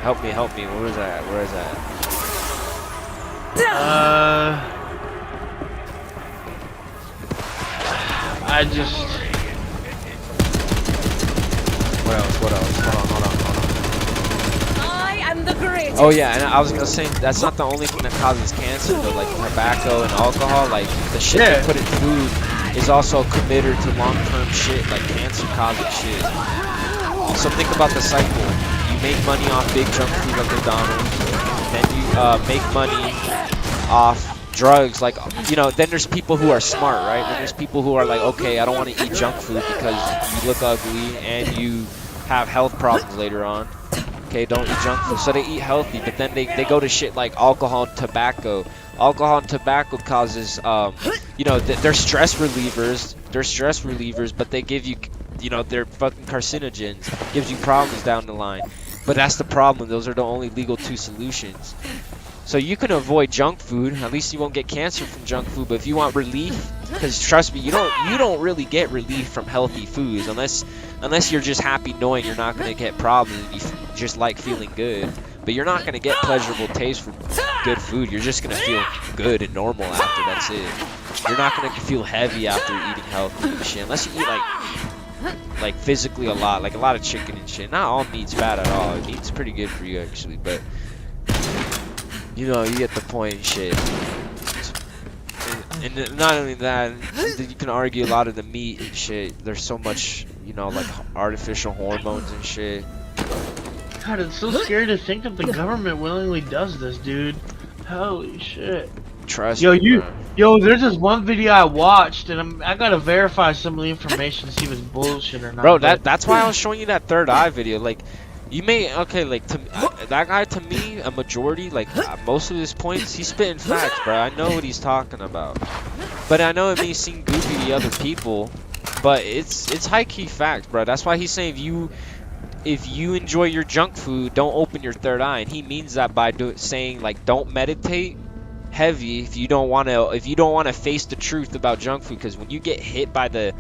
Help me. Where is that? I just... What else? Hold on. I am the greatest. Oh yeah, and I was gonna say, that's not the only thing that causes cancer though, like tobacco and alcohol, like the shit they put in food is also a committer to long-term shit, like cancer-causing shit. So think about the cycle. You make money off big junk food like McDonald's, then you make money off drugs, like, you know, then there's people who are smart, right? Then there's people who are like, okay, I don't want to eat junk food because you look ugly and you have health problems later on. Okay, don't eat junk food. So they eat healthy, but then they go to shit like alcohol and tobacco. Alcohol and tobacco causes, you know, they're stress relievers. They're stress relievers, but they give you, you know, they're fucking carcinogens. Gives you problems down the line. But that's the problem. Those are the only legal two solutions. So you can avoid junk food. At least you won't get cancer from junk food. But if you want relief, because trust me, you don't really get relief from healthy foods unless you're just happy knowing you're not gonna get problems and you just like feeling good. But you're not gonna get pleasurable taste from good food. You're just gonna feel good and normal after. That's it. You're not gonna feel heavy after eating healthy and shit. Unless you eat like physically a lot of chicken and shit. Not all meat's bad at all. Meat's pretty good for you actually, but you know, you get the point and shit. And not only that, you can argue a lot of the meat and shit. There's so much, you know, like artificial hormones and shit. God, it's so scary to think that the government willingly does this, dude. Holy shit. Trust me, yo, there's this one video I watched, and I gotta verify some of the information to see if it's bullshit or not. Bro, that's why I was showing you that third eye video. Like, you may, okay, like, that guy, to me, a majority, like, most of his points, he's spitting facts, bro. I know what he's talking about. But I know it may seem goofy to other people, but it's high-key facts, bro. That's why he's saying if you enjoy your junk food, don't open your third eye. And he means that by saying, like, don't meditate heavy if you don't want to face the truth about junk food. Because when you get hit by the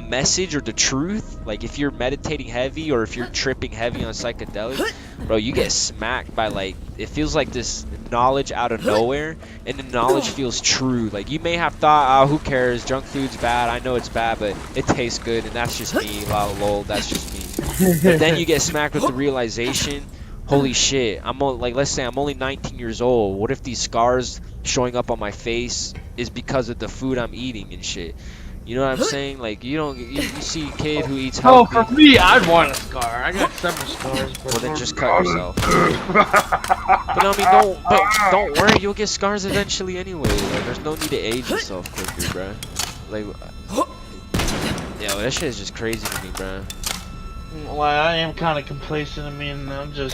message or the truth, like if you're meditating heavy or if you're tripping heavy on psychedelics, bro, you get smacked by, like, it feels like this knowledge out of nowhere, and the knowledge feels true. Like, you may have thought, oh, who cares, junk food's bad, I know it's bad, but it tastes good, and that's just me, lol, that's just me. But then you get smacked with the realization, holy shit, let's say I'm only 19 years old. What if these scars showing up on my face is because of the food I'm eating and shit? You know what I'm saying? Like, you see a kid who eats healthy. Oh, for me, I'd want a scar. I got several scars. Well, then just cut yourself. But I mean, don't worry, you'll get scars eventually anyway. Like, there's no need to age yourself quicker, bro. Like, yo, that shit is just crazy to me, bro. Well, I am kind of complacent. I mean, I guess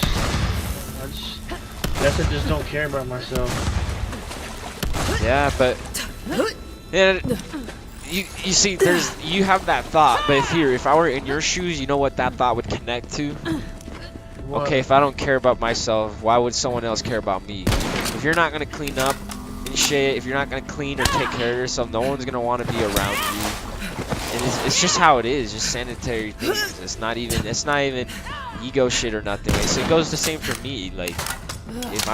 I just don't care about myself. Yeah, but yeah. You see, you have that thought, but if I were in your shoes, you know what that thought would connect to? What? Okay, if I don't care about myself, why would someone else care about me? If you're not gonna clean up and shit, if you're not gonna clean or take care of yourself, no one's gonna want to be around you. And it's just how it is, just sanitary things. It's not even ego shit or nothing. So it goes the same for me. Like, if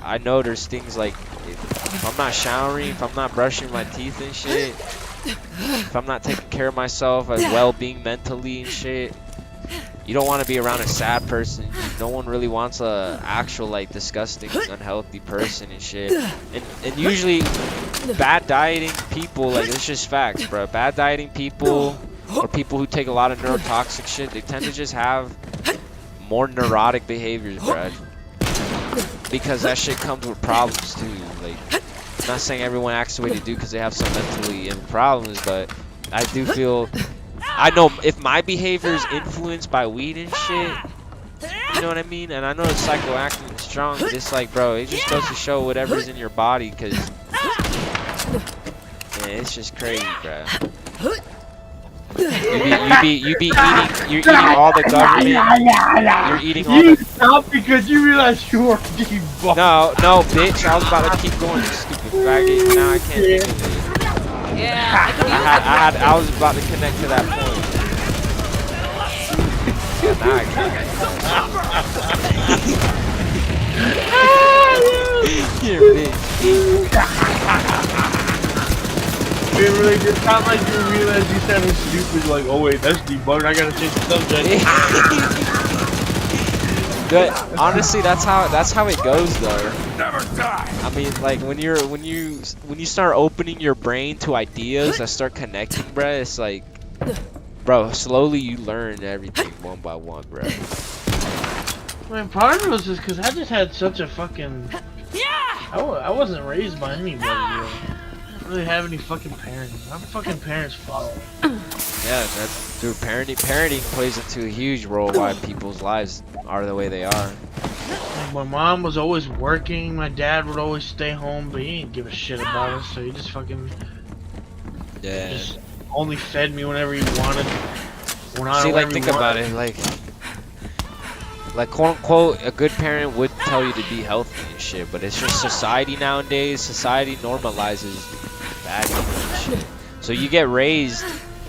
I know there's things like if I'm not showering, if I'm not brushing my teeth and shit, if I'm not taking care of myself as well-being mentally and shit, you don't want to be around a sad person. No one really wants a actual like disgusting, unhealthy person and shit. And usually, bad dieting people, like it's just facts, bro. Bad dieting people or people who take a lot of neurotoxic shit, they tend to just have more neurotic behaviors, bro. Because that shit comes with problems too. Like, I'm not saying everyone acts the way they do because they have some mentally ill problems, but I do feel. I know if my behavior is influenced by weed and shit, you know what I mean? And I know it's psychoactive and strong, but it's like, bro, it just goes to show whatever's in your body, because, man, it's just crazy, bro. You be eating, you're eating all the government, you're eating all You the... stopped because you realized you were debunked. No, bitch, I was about to keep going, you stupid faggot. Now I can't think of it. Yeah, I was about to connect to that point. Now I can't. You're a bitch. It really did sound like you realized you sounded stupid. Like, oh wait, that's debunked. I gotta change the subject. But honestly, that's how it goes, though. Never die. I mean, like when you start opening your brain to ideas that start connecting, bruh, it's like, bro, slowly you learn everything one by one, bruh. I mean, part of it was just because I just had such a fucking... I wasn't raised by anybody, really. I don't really have any fucking parents. My fucking parents fault. Yeah, that's dude. Parenting plays into a huge role why people's lives are the way they are. Like, my mom was always working. My dad would always stay home, but he didn't give a shit about us. So he just fucking just only fed me whenever he wanted. See, like, think about it, like quote unquote, a good parent would tell you to be healthy and shit, but it's just society nowadays. Society normalizes bad eating and shit. So you get raised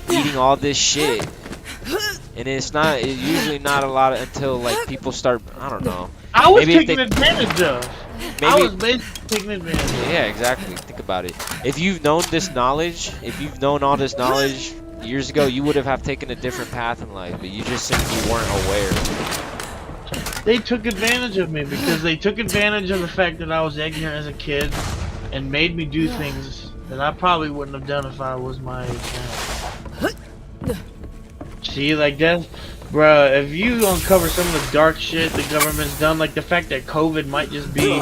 eating all this shit, and it's usually not a lot until like people start, I don't know. I was taken advantage of. I was basically taking advantage of. Yeah, exactly. Think about it. If you've known this knowledge, if you've known all this knowledge years ago, you would have taken a different path in life, but you just simply weren't aware. They took advantage of me because they took advantage of the fact that I was ignorant as a kid and made me do things that I probably wouldn't have done if I was my age now. See, like that, bruh, if you uncover some of the dark shit the government's done, like the fact that COVID might just be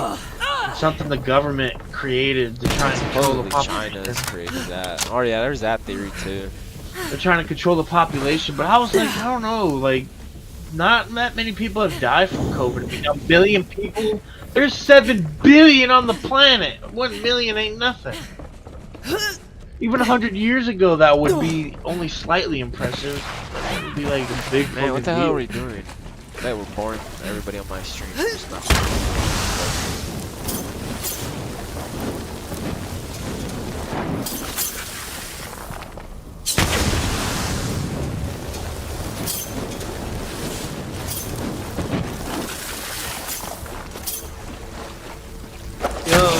something the government created to try and control the population. China's created that. Oh yeah, there's that theory too. They're trying to control the population, but I was like, I don't know, like, not that many people have died from COVID. I mean, 1 billion people? There's 7 billion on the planet. 1 million ain't nothing. Even 100 years ago, that would be only slightly impressive. It would be like a big man. What the deal. hell are we doing? That we're boring everybody on my stream. It's not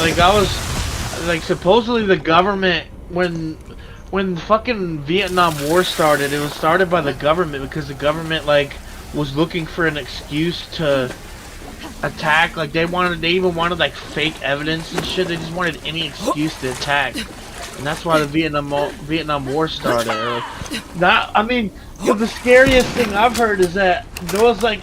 like I was, like, supposedly the government, when fucking Vietnam War started, it was started by the government because the government, like, was looking for an excuse to attack. Like, they even wanted like fake evidence and shit. They just wanted any excuse to attack, and that's why the Vietnam War started. I mean, the scariest thing I've heard is that there was like,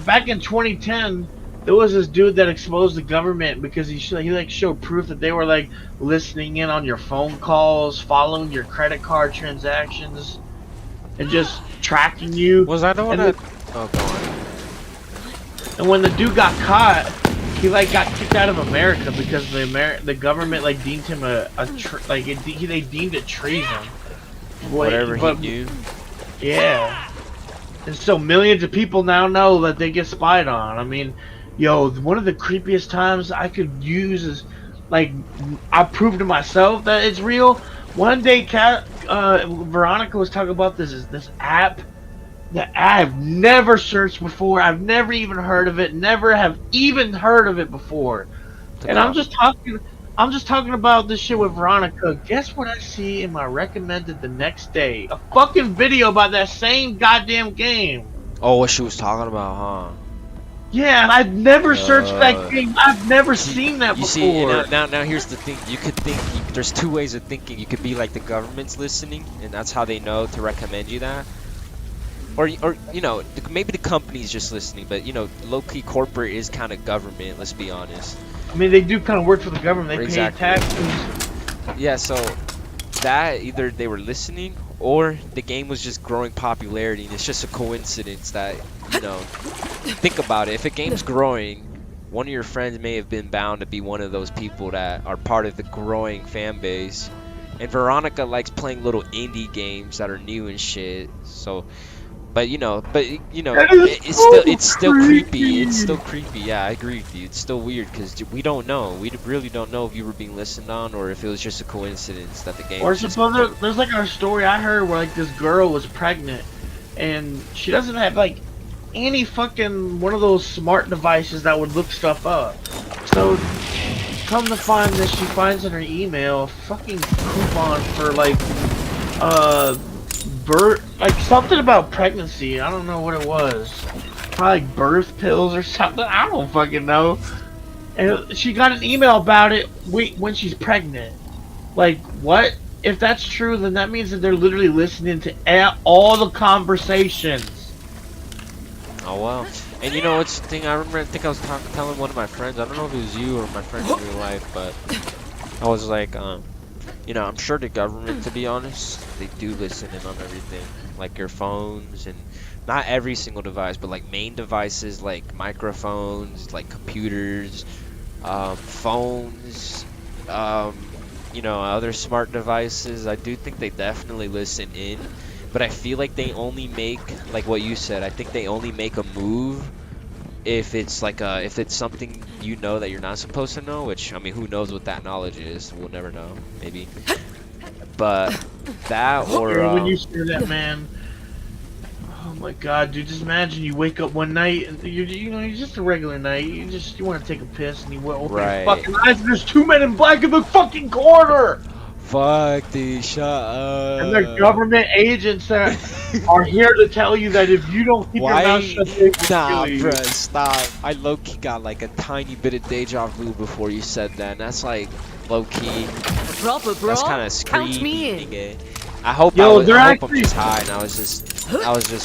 back in 2010. There was this dude that exposed the government because he like showed proof that they were like listening in on your phone calls, following your credit card transactions, and just tracking you. Was that the one that? Oh, go on. And when the dude got caught, he like got kicked out of America because the government like deemed him they deemed it treason. Whatever he knew. Yeah. And so millions of people now know that they get spied on. I mean, yo, one of the creepiest times I could use is, like, I proved to myself that it's real. One day, Veronica was talking about this app that I've never searched before. I've never even heard of it. Never have even heard of it before. And I'm just talking about this shit with Veronica. Guess what I see in my recommended the next day? A fucking video about that same goddamn game. Oh, what she was talking about, huh? Yeah, and I've never searched that game. I've never seen that before. You see, now here's the thing. You could think, there's two ways of thinking. You could be like the government's listening, and that's how they know to recommend you that. Or you know, maybe the company's just listening, but you know, low-key corporate is kind of government, let's be honest. I mean, they do kind of work for the government. They Exactly. pay taxes. Yeah, so that either they were listening or the game was just growing popularity, and it's just a coincidence that, you know, think about it. If a game's growing, one of your friends may have been bound to be one of those people that are part of the growing fan base. And Veronica likes playing little indie games that are new and shit. So, but you know, it's still creepy. It's still creepy. Yeah, I agree with you. It's still weird because we don't know. We really don't know if you were being listened on or if it was just a coincidence that the game. Or suppose there's like a story I heard where like this girl was pregnant, and she doesn't have like any fucking one of those smart devices that would look stuff up. So come to find this, she finds in her email a fucking coupon for like like something about pregnancy. I don't know what it was. Probably like birth pills or something. I don't fucking know. And she got an email about it when she's pregnant. Like, what? If that's true, then that means that they're literally listening to all the conversations. Oh wow. And you know what's the thing? I think I was telling one of my friends. I don't know if it was you or my friends in real life, but I was like, you know, I'm sure the government, to be honest, they do listen in on everything, like your phones, and not every single device, but like main devices, like microphones, like computers, phones, you know, other smart devices. I do think they definitely listen in, but I feel like they only make, like what you said, I think they only make a move if it's like if it's something you know that you're not supposed to know, which, I mean, who knows what that knowledge is? We'll never know, maybe. But that, or when you say that, man, oh my god, dude, just imagine you wake up one night and you know, it's just a regular night, you want to take a piss and you open your fucking eyes and there's two men in black in the fucking corner. Fuck, dude, shut up. And they're government agents that are here to tell you that if you don't keep your mouth shut, they will kill you. Bruh, stop. I low-key got like a tiny bit of deja vu before you said that, and that's like low-key. That's kind of Count me in. nigga. I hope I'm just high and I was just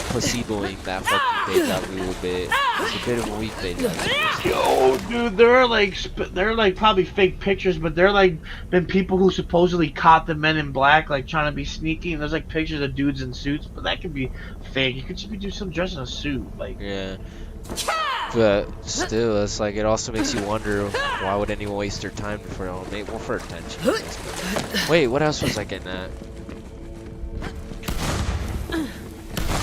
placeboing that fucking deja vu a bit. It's a bit of a weak deja vu. Yo, dude, they're like probably fake pictures, but they're like been people who supposedly caught the men in black, like trying to be sneaky, and there's like pictures of dudes in suits, but that could be fake. You could just be doing some dressed in a suit, like. Yeah. But still, it's like, it also makes you wonder, why would anyone waste their time for attention? Wait, what else was I getting at?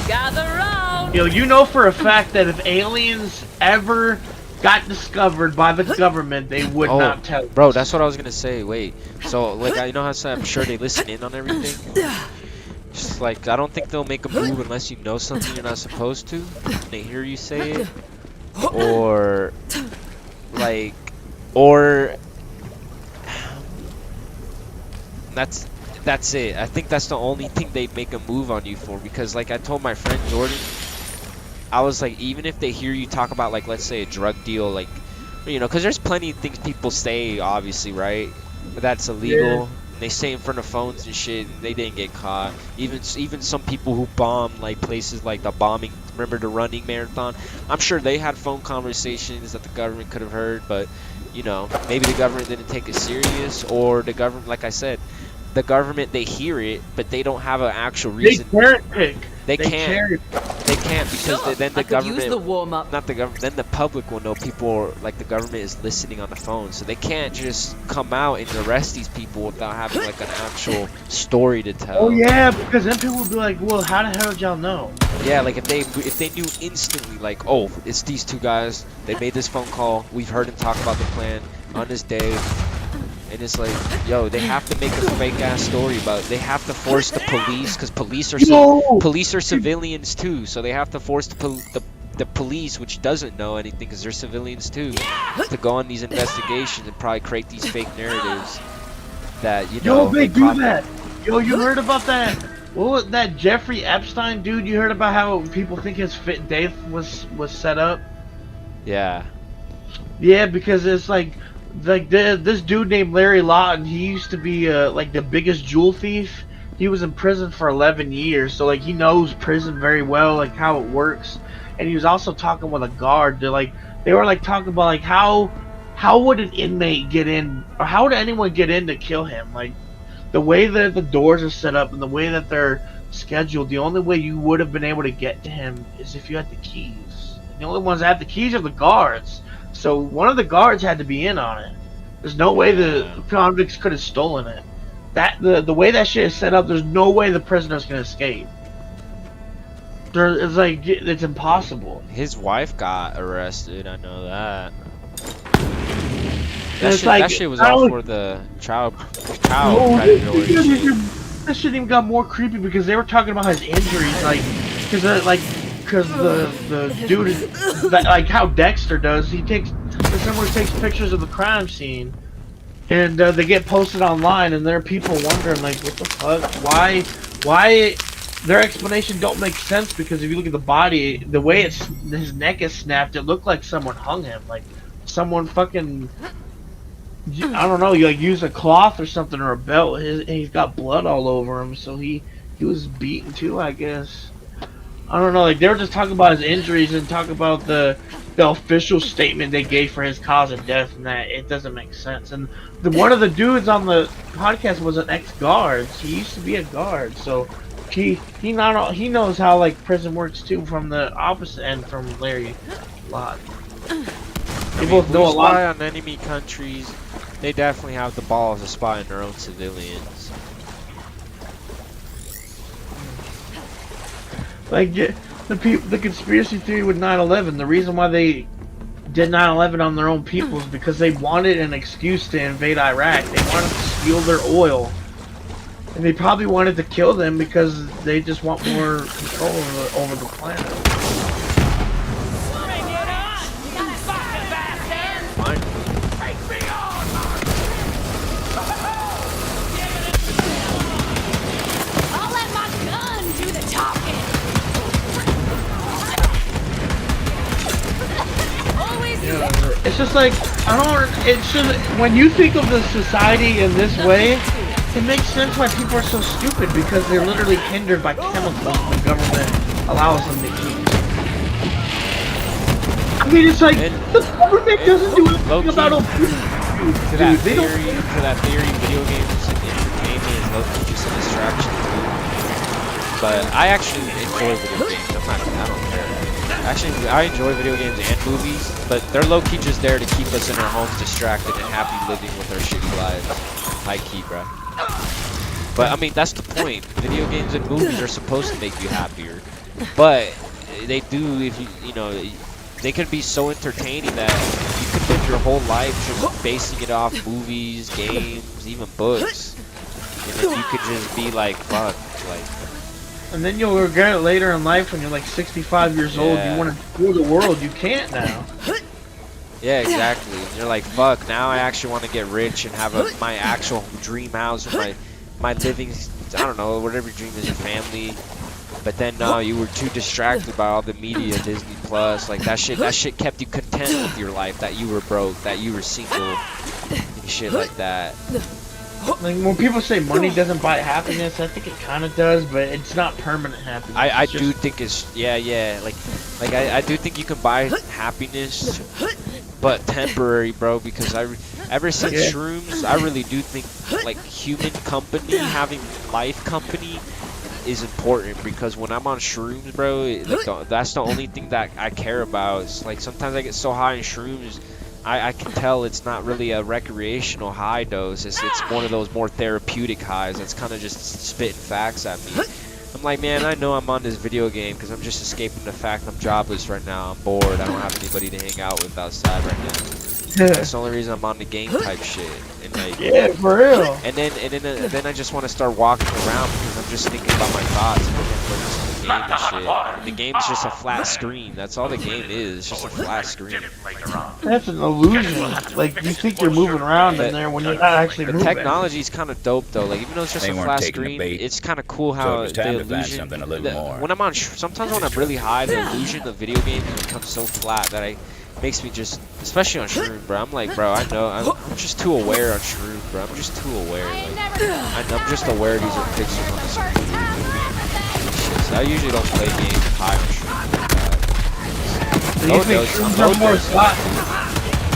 Gather round. Yo, you know for a fact that if aliens ever got discovered by the government, they would not tell us. Bro, that's what I was gonna say. Wait, so like, you know how I said I'm sure they listen in on everything? Just like, I don't think they'll make a move unless you know something you're not supposed to. They hear you say it, or like, or that's it. I think that's the only thing they'd make a move on you for, because like I told my friend Jordan, I was like, even if they hear you talk about, like, let's say a drug deal, like, you know, because there's plenty of things people say, obviously, right? But that's illegal. Yeah. They say in front of phones and shit, and they didn't get caught. Even some people who bomb like places like the bombing, remember the running marathon? I'm sure they had phone conversations that the government could have heard, but you know, maybe the government didn't take it serious, or the government, like I said, the government, they hear it, but they don't have an actual reason. They can't pick. They can't. They can't because then the I could use the government, warm-up. not the government, then the public will know people, like the government is listening on the phone. So they can't just come out and arrest these people without having like an actual story to tell. Oh yeah, because then people will be like, well, how the hell did y'all know? Yeah, like if they knew instantly, like, oh, it's these two guys. They made this phone call. We've heard them talk about the plan on this day. And it's like, yo, they have to make a fake ass story about it. They have to force the police, because police are civilians too. So they have to force the police, which doesn't know anything, because they're civilians too, to go on these investigations and probably create these fake narratives that Yo, they do that. Yo, you heard about that? What was that Jeffrey Epstein dude? You heard about how people think his death was set up? Yeah. Yeah, because it's like this dude named Larry Lawton. He used to be like the biggest jewel thief. He was in prison for 11 years, so like he knows prison very well, like how it works. And he was also talking with a guard. They were like talking about like how would an inmate get in, or how would anyone get in to kill him? Like the way that the doors are set up and the way that they're scheduled, the only way you would have been able to get to him is if you had the keys. And the only ones that have the keys are the guards. So one of the guards had to be in on it. There's no way the convicts could have stolen it. The way that shit is set up, there's no way the prisoners can escape. It's impossible. His wife got arrested. I know that. That shit was all for the child predatory. That shit even got more creepy because they were talking about his injuries, because the dude, like how Dexter does, someone takes pictures of the crime scene, and they get posted online, and there are people wondering like, what the fuck? Why? Their explanation don't make sense, because if you look at the body, the way his neck is snapped, it looked like someone hung him, like someone fucking, I don't know, you like use a cloth or something or a belt. He's got blood all over him, so he was beaten too, I guess. I don't know, like they were just talking about his injuries and talking about the official statement they gave for his cause of death, and that it doesn't make sense. And one of the dudes on the podcast was an ex-guard. He used to be a guard, so he knows how like prison works too, from the opposite end from Larry Lawton. They both know a lot. Spy on enemy countries. They definitely have the balls to spy on their own civilians. Like the conspiracy theory with 9/11, the reason why they did 9/11 on their own people is because they wanted an excuse to invade Iraq. They wanted to steal their oil, and they probably wanted to kill them because they just want more control over the planet. I'll let my gun do the talking. It's just like, when you think of the society in this way, it makes sense why people are so stupid, because they're literally hindered by chemicals the government allows them to eat. I mean, it's like, the government doesn't do anything about obesity. To that theory, video games and entertainment is low-key just a distraction too. But I actually enjoy video games. I don't care. Actually, I enjoy video games and movies, but they're low-key just there to keep us in our homes distracted and happy living with our shitty lives. High-key, bro. But I mean, that's the point. Video games and movies are supposed to make you happier, but they do if you know. They can be so entertaining that you could live your whole life just basing it off movies, games, even books. And then you could just be like, fuck, like. And then you'll regret it later in life when you're like 65 years old. You want to rule the world. You can't now. Yeah, exactly. And you're like, fuck, now I actually want to get rich and have my actual dream house or my living, I don't know, whatever your dream is, your family. But then no, you were too distracted by all the media, Disney Plus, like that shit kept you content with your life, that you were broke, that you were single, and shit like that. Like when people say money doesn't buy happiness, I think it kind of does, but it's not permanent happiness. I do think it's like I do think you can buy happiness, but temporary, bro. Because ever since shrooms, I really do think like human company, having life company, is important because when I'm on shrooms, bro, that's the only thing that I care about. It's like sometimes I get so high in shrooms, I can tell it's not really a recreational high dose. It's one of those more therapeutic highs that's kind of just spitting facts at me. I'm like, man, I know I'm on this video game because I'm just escaping the fact I'm jobless right now. I'm bored. I don't have anybody to hang out with outside right now. That's the only reason I'm on the game type shit. And like, Yeah, for real. and then I just want to start walking around because I'm just thinking about my thoughts and looking for this game and shit. And the game's just a flat screen. That's all the game is. It's just a flat screen. That's an illusion. Like, you think you're moving around in there when you're not actually The moving. technology's kind of dope though. Like even though it's just They a weren't flat taking the screen, bait. it's kind of cool So how it was time the to find illusion. something a little more. When I'm on, sometimes when I'm really high, the illusion of video games becomes so flat that makes me just, especially on shrooms, bro. I'm like, bro, I know, I'm just too aware on shrooms, bro. I'm just too aware. Like, I'm just aware these are pixels on the screen. So I usually don't play games high on shrooms like that. Do you think shrooms are more thought?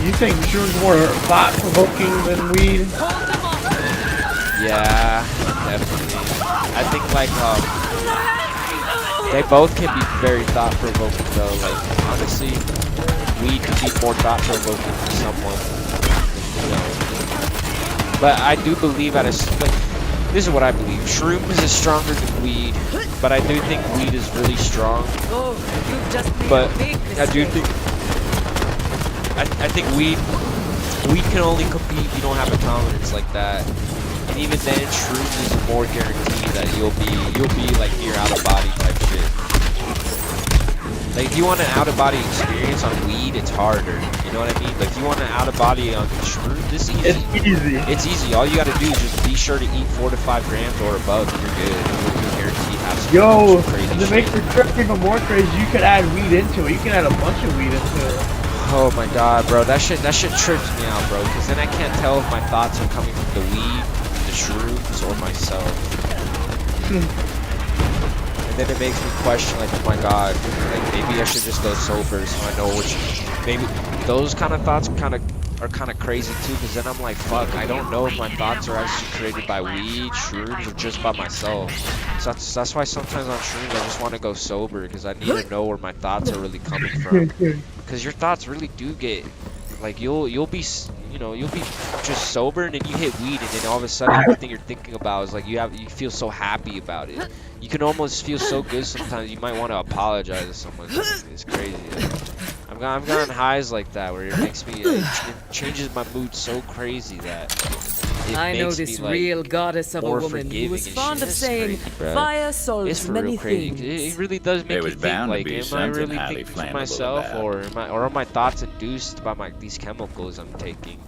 You think shrooms more thought-provoking than weed? Yeah, definitely. I think like they both can be very thought-provoking though. Like honestly, weed can be more thought-provoking for someone, you know. But I do believe this is what I believe. Shrooms is stronger than weed, but I do think weed is really strong. But I do think I think weed can only compete if you don't have a tolerance like that. And even then, shrooms is more guaranteed that you'll be like your out of body type shit. Like if you want an out of body experience on weed, it's harder. You know what I mean? Like if you want an out of body on shrooms, it's easy. It's easy. It's easy. All you gotta do is just be sure to eat 4 to 5 grams or above, and you're good. You're guaranteed to have some Yo, crazy and to shit. make the trip even more crazy, you could add weed into it. You can add a bunch of weed into it. Oh my god, bro, that shit trips me out, bro. Because then I can't tell if my thoughts are coming from the weed, the shrooms, or myself. And then it makes me question, like, oh my god, like maybe I should just go sober so I know which. Maybe those kind of thoughts are kind of crazy too. Because then I'm like, fuck, I don't know if my thoughts are actually created by weed, shrooms, or just by myself. So that's why sometimes on shrooms I just want to go sober because I need to know where my thoughts are really coming from. Because your thoughts really do get, like you'll be just sober and then you hit weed and then all of a sudden everything you're thinking about is like you feel so happy about it. You can almost feel so good sometimes you might want to apologize to someone. It's crazy. I've gotten highs like that where it makes me it changes my mood so crazy that it I know makes this me, like, real goddess of a more woman who forgiving was and fond shit. of It's saying, crazy, bro. fire It's solves for many real crazy. things. It really does make There you was think, bound to like, be am I something really highly thinking to flammable myself, about or are my thoughts induced by these chemicals I'm taking,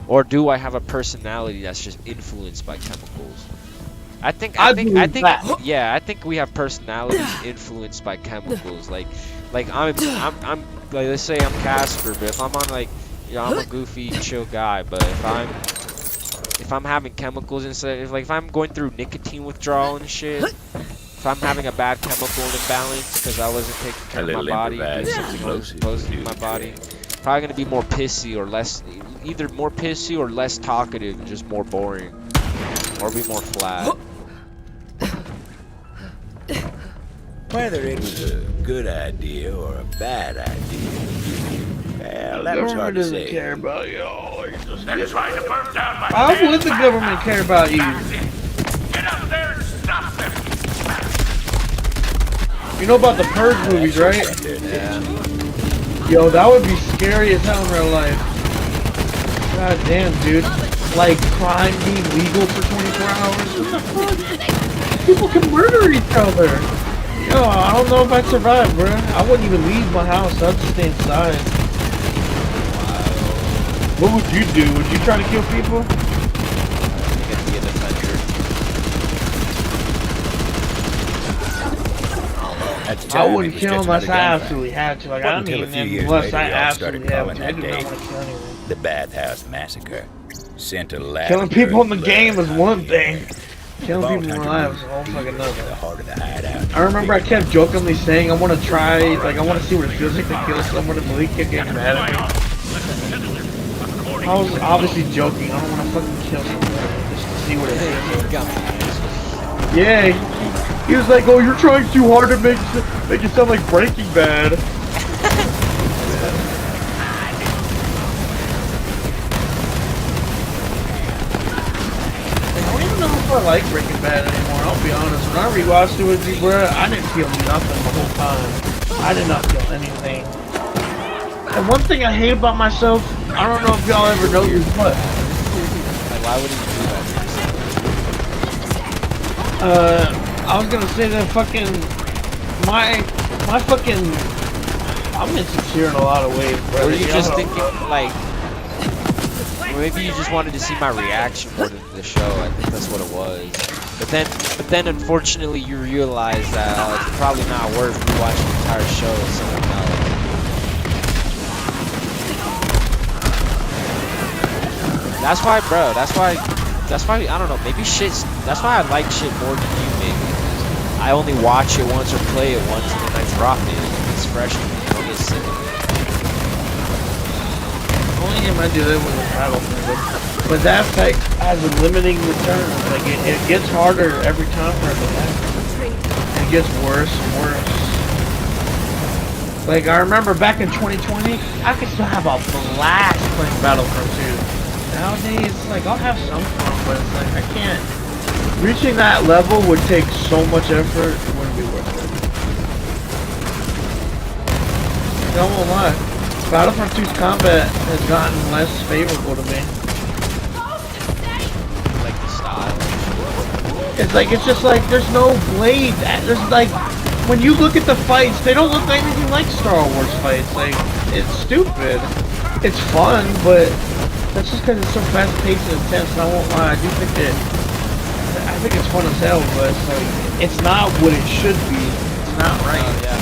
or do I have a personality that's just influenced by chemicals? I think yeah, I think we have personalities influenced by chemicals. Like I'm like, let's say I'm Casper, but if I'm on like, I'm a goofy, chill guy, but if I'm having chemicals instead, if I'm going through nicotine withdrawal and shit, if I'm having a bad chemical imbalance because I wasn't taking care of my body, doing something I was supposed to do with my body, probably gonna be more pissy or less, either more pissy or less talkative and just more boring, or be more flat. Whether it was a good idea or a bad idea, well, that was hard to doesn't say. care about y'all. They're trying to burn down my Why would the government care about you? Get up there and stop them! You know about the Purge movies, right? Yeah. Yo, that would be scary as hell in real life. God damn, dude. Like, crime being legal for 24 hours? What the fuck? People can murder each other. Yo, I don't know if I'd survive, bro. I wouldn't even leave my house. I'd just stay inside. What would you do? Would you try to kill people? Get to be a defender. At the I time, wouldn't it was kill just unless I another gunfight. absolutely had to. Like, I Wasn't don't until a few even years unless later I y'all started absolutely have calling to. I that do not day want to kill anyone. the Bathhouse Massacre. Sent a lavender Killing people in the blood game is one thing. Killing Vault people in Hunter real life moved is a whole fucking the another. heart of the hideout. I remember I kept jokingly saying I want to try, like I want to see what it feels like to kill someone and Malik kept getting mad at me. I was obviously joking. I don't want to fucking kill someone just to see what it feels like. Yeah, he was like, "Oh, you're trying too hard to make it sound like Breaking Bad." I don't even know if I like Breaking Bad anymore. I'll be honest. When I rewatched it with you, bro, I didn't feel nothing the whole time. I did not feel anything. And one thing I hate about myself, I don't know if y'all ever noticed, but Like, why would he do that? I was gonna say that fucking my fucking I'm insecure in a lot of ways, bro. Were you just thinking, like, maybe you just wanted to see my reaction more than the show? I think that's what it was. But then, unfortunately, you realize that it's probably not worth rewatching the entire show with someone else. That's why, bro. That's why. I don't know. Maybe shit's. That's why I like shit more than you, maybe. I only watch it once or play it once, and then I drop it. It's fresh. I don't get sick of it. Only game I do that with a Battlefield, but that effect has a limiting return. Like it gets harder every time for it to happen. It gets worse and worse. Like I remember back in 2020, I could still have a blast playing Battlefront 2. Nowadays, like I'll have some fun, but it's like I can't. Reaching that level would take so much effort. It wouldn't be worth it. I won't lie. Battlefront 2's combat has gotten less favorable to me. Like the style. It's just like there's no blade. There's like when you look at the fights, they don't look anything like Star Wars fights. Like it's stupid. It's fun, but that's just because it's so fast paced and intense. And I won't lie, I think it's fun as hell, but it's like it's not what it should be. It's not right. Yeah.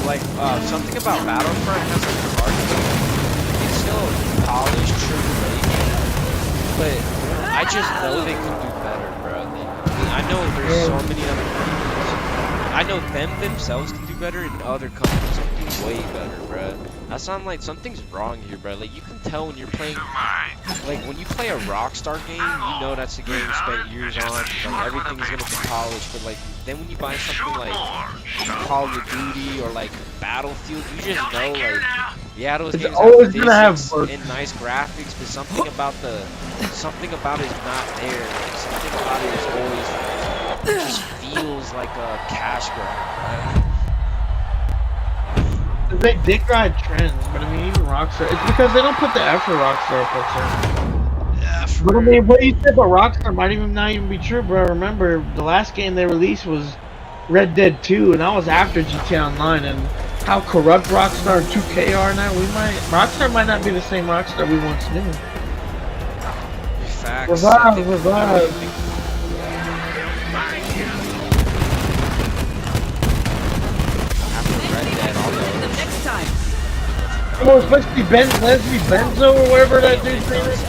Like something about Battlefront has like the art. It's still polished, true, but I just know they could do better, bro. I know there's so many other companies. I know them themselves can do better, and other companies can do way better, bro. That sounds like something's wrong here, bro. Like you can tell when you're playing, like when you play a Rockstar game, you know that's a game you spent years on. Like everything's gonna be polished, but like then when you buy something like Call of Duty or like Battlefield, you just know like yeah, those games have physics and nice graphics, but something about it is not there. Like, something about it is always it just feels like a cash grab, right? They dick ride trends, but I mean even Rockstar. It's because they don't put the effort Rockstar puts in. Yeah, But I mean, what you said about Rockstar might not even be true, bro. Remember, the last game they released was Red Dead 2, and that was after GTA Online, and how corrupt Rockstar and 2K are now, Rockstar might not be the same Rockstar we once knew. Facts. Revive. Oh, especially Leslie Benzo or whatever that dude's name is.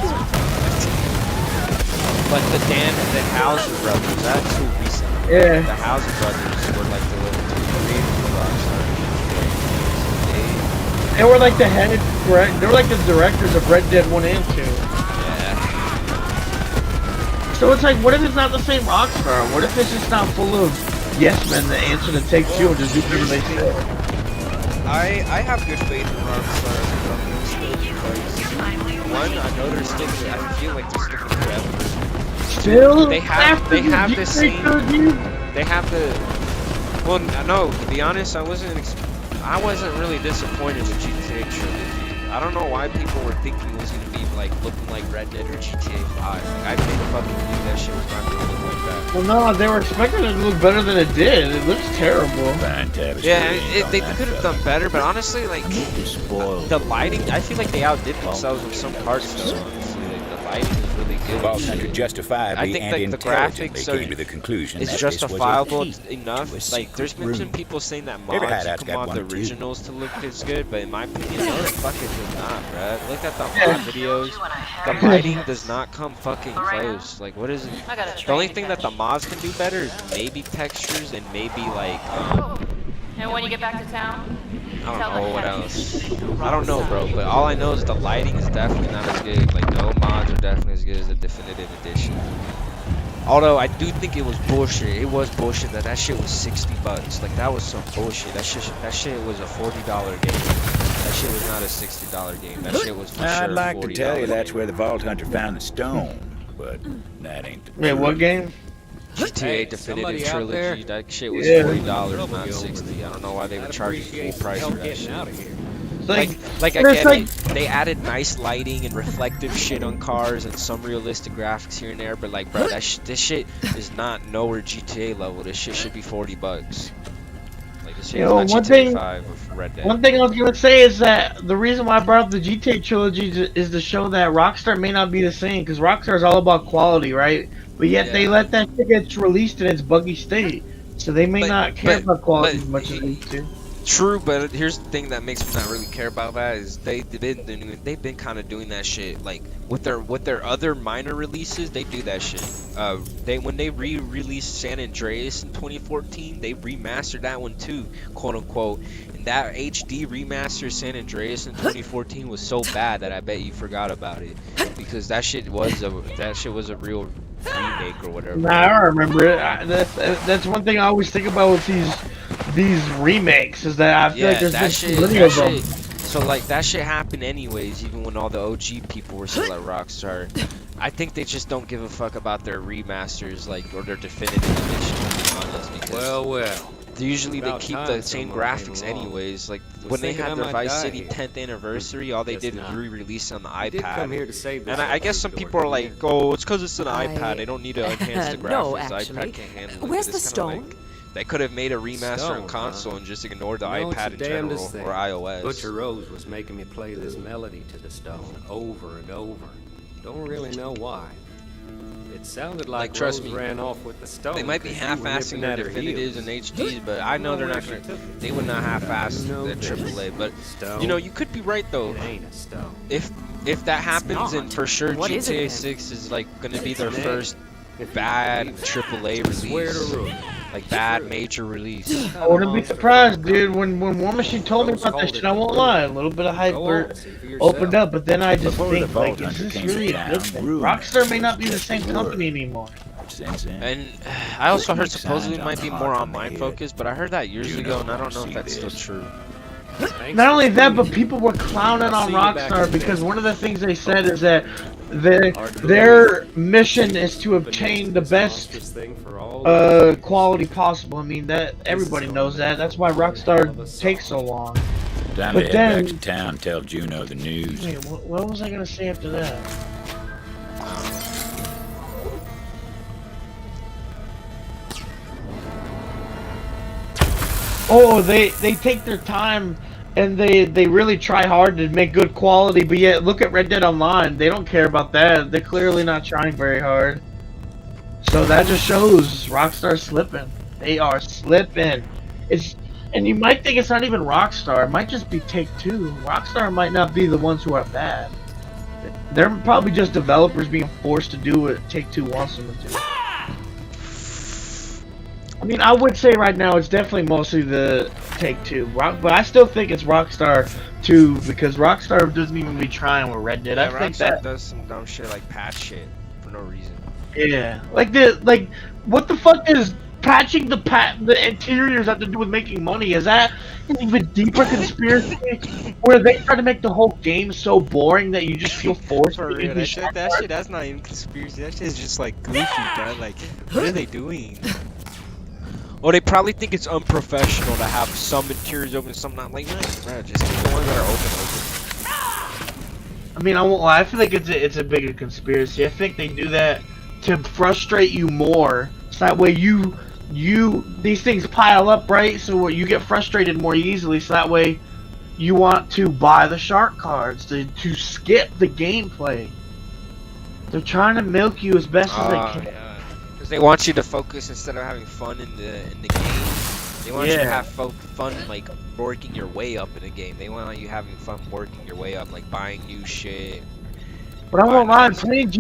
But the Hauser brothers, that's too recent. Yeah. The Hauser brothers were like the creators of Rockstar. They were like the they were like the directors of Red Dead 1 and 2. Yeah. So it's like, what if it's not the same Rockstar? What if it's just not full of yes men that answer to Take Two and just do whatever they say? I have good faith in Rockstar because one, I know they're sticking. I feel like they're sticking forever. Still, They have the same. They have the. Well, no. To be honest, I wasn't really disappointed with GTA Trilogy. I don't know why people were thinking it was gonna be like looking like Red Dead or GTA 5. Like, I didn't fucking believe that shit was not gonna look like that. Well, no, they were expecting it to look better than it did. It looks terrible. Yeah, they could have done better, but honestly, like the lighting, I feel like they outdid themselves with some parts. Though, honestly, like the lighting is really good. Vault Hunter justifiably I think and like the intelligently graphics came to the conclusion is that justifiable this was a key enough. to a Like there's been some room. people saying that Every mods hideout's come got on one the or two. originals to look as good, but in my opinion, no, the fucking does not, bruh. Look at the mod videos. The lighting does not come fucking close. Like what is it? I got a The only train thing to that the catch. mods can do better is maybe textures and maybe like And when you get back to town, I tell don't know the what captain else. to take the I wrong don't know, side. bro. But all I know is the lighting is definitely not as good. Like no mods are definitely as good as the definitive edition. Although I do think it was bullshit. It was bullshit that shit was $60. Like that was some bullshit. That shit was a $40 game. That shit was not a $60 game. That shit was for sure I'd like to tell you that's game. where the Vault Hunter found the stone, but that ain't the Wait, truth. what game? GTA Hey, Definitive somebody out there? Trilogy. That shit was Yeah. $40, not 60. I don't know why they would charge you full price for that shit. Out of here. Like I There's get like- it. They added nice lighting and reflective shit on cars and some realistic graphics here and there, but like, bro, this shit is not nowhere GTA level. This shit should be $40. Like this shit Yo, is one not GTA thing- 5 with Red Dead. One thing I was gonna say is that the reason why I brought up the GTA trilogy is to show that Rockstar may not be the same, because Rockstar is all about quality, right? But yet they Yeah. let that shit get released in its buggy state, so they may But- not care but- about quality but- as much as they used to. True, but here's the thing that makes me not really care about that is they've been kind of doing that shit like with their other minor releases. They do that shit. When they re-released San Andreas in 2014, they remastered that one too, quote unquote. And that HD remaster San Andreas in 2014 was so bad that I bet you forgot about it because that shit was a real remake or whatever. Nah, I remember it. That's one thing I always think about with these remakes is that I feel like there's that just shit, plenty that of them. shit. So like that shit happened anyways, even when all the OG people were still at Rockstar. I think they just don't give a fuck about their remasters, like, or their definitive editions, to be honest. Because Well. usually they about keep time the same someone came graphics along. anyways. Like Was when they thinking I had their might Vice die City here. 10th anniversary, all they Guess did not. was re-release on the I did come here iPad. to save this And I guess some outdoor people are door, like, didn't oh, it's because it's an I- iPad. They don't need to enhance the graphics. No, The actually. iPad can't handle it. Where's But the it's kinda stone? like, they could have made a remaster Stone, on console huh? and just ignored the You know, it's iPad the in general damnedest thing. or iOS. Butcher Rose was making me play this melody to the stone over and over. Don't really know why. It sounded like trust Rose me, ran off with the stone. They might be 'cause you were half-assing nipping their at her definitives and heels. HDs, but I know they're where not she gonna. took it. They would not half-ass You know the this. AAA. But Stone. you know, you could be right though. It ain't a stone. If that happens, then not. for sure What is it GTA then? 6 is like gonna be their It's an first If you bad believe it. AAA Swear to release, rule. like bad major release. I wouldn't be surprised, dude. When War Machine told me about that shit, I won't lie. A little bit of hype opened up, but then I just Before the think, Vault like, is Hunter this came really to a good town, thing? rumors Rockstar may not be the just same word. company anymore. Since then, And I also heard Make supposedly it signs might on be the more heart on the online head. focused, but I heard that years You ago, and I know don't know if see that's still this. true. Not only that, but people were clowning I'll on see you back Rockstar in the because day. one of the things they said is that their mission is to obtain the best quality possible. I mean, that everybody knows that. That's why Rockstar takes so long. time but to head then- back to town and tell Juno the news. Wait, what was I gonna say after that? Oh, they take their time and they really try hard to make good quality, but yet look at Red Dead Online. They don't care about that. They're clearly not trying very hard. So that just shows Rockstar slipping. They are slipping. And you might think it's not even Rockstar. It might just be Take-Two. Rockstar might not be the ones who are bad. They're probably just developers being forced to do what Take-Two wants them to do. I mean, I would say right now it's definitely mostly the Take-Two. But I still think it's Rockstar too, because Rockstar doesn't even be trying with Red Dead. Yeah, I think Rockstar that. does some dumb shit like patch shit for no reason. Yeah, like what the fuck is patching the interiors have to do with making money? Is that an even deeper conspiracy where they try to make the whole game so boring that you just feel forced For to real, do that these shit, that's not even conspiracy. That shit is just like goofy, bro. Like, what are they doing? Well, they probably think it's unprofessional to have some interiors open and some not. Like, no, bro, just keep the ones that are open. I mean, I won't lie. I feel like it's a bigger conspiracy. I think they do that to frustrate you more, so that way these things pile up, right? So you get frustrated more easily. So that way you want to buy the shark cards to skip the gameplay. They're trying to milk you as best as they can. Because they want you to focus instead of having fun in the game. They want you to have fun like working your way up in the game. They want you having fun working your way up, like buying new shit. But I won't lie, playing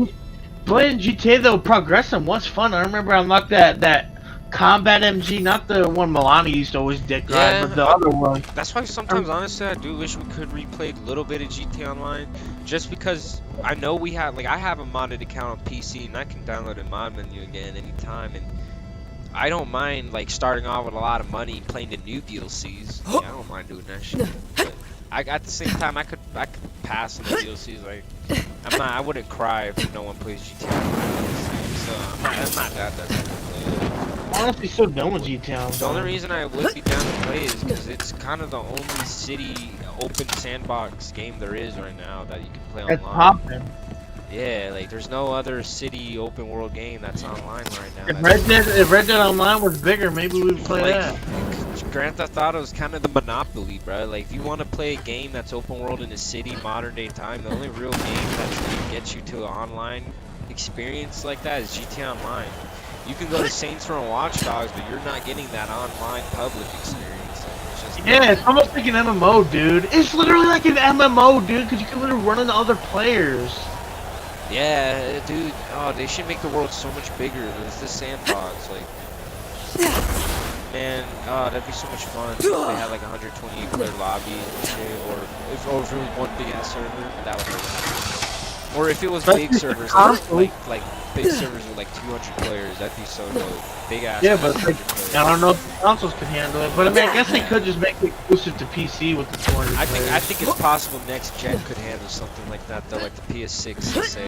GTA though, progressing was fun. I remember I unlocked that Combat MG, not the one Milani used to always dick ride, but the other one. That's why sometimes, honestly, I do wish we could replay a little bit of GTA Online. just because I know we have, like, I have a modded account on PC and I can download a mod menu again anytime, and I don't mind like starting off with a lot of money playing the new DLCs. Yeah, I don't mind doing that shit. But at the same time, I could pass on the DLCs. Like, I wouldn't cry if no one plays GTA. So I'm not that desperate to play it. I'm honestly so done with GTA. The only reason I would be down to play is because it's kind of the only city open sandbox game there is right now that you can play online. It's popping. Yeah, like there's no other city open world game that's online right now. If Red Dead Online was bigger, maybe we would play that. Grand Theft Auto is kind of the monopoly, bro. Like if you want to play a game that's open world in a city, modern day time, the only real game that's gonna get you to an online experience like that is GTA Online. You can go to Saints Row and Watch Dogs, but you're not getting that online public experience. It's just It's almost like an MMO, dude. It's literally like an MMO, dude, because you can literally run into other players. Yeah, dude. Oh, they should make the world so much bigger. It's the sandbox, like. Man, oh, that'd be so much fun. If they had like 128 player lobby and shit, or if it was one big ass server, that would be. Or if it was big servers, like big servers with like 200 players, that'd be so dope. Big ass. Yeah, but like, I don't know if the consoles can handle it. But I mean, I guess they could just make it exclusive to PC with the 200 I players. think it's possible next gen could handle something like that though, like the PS6, let's say.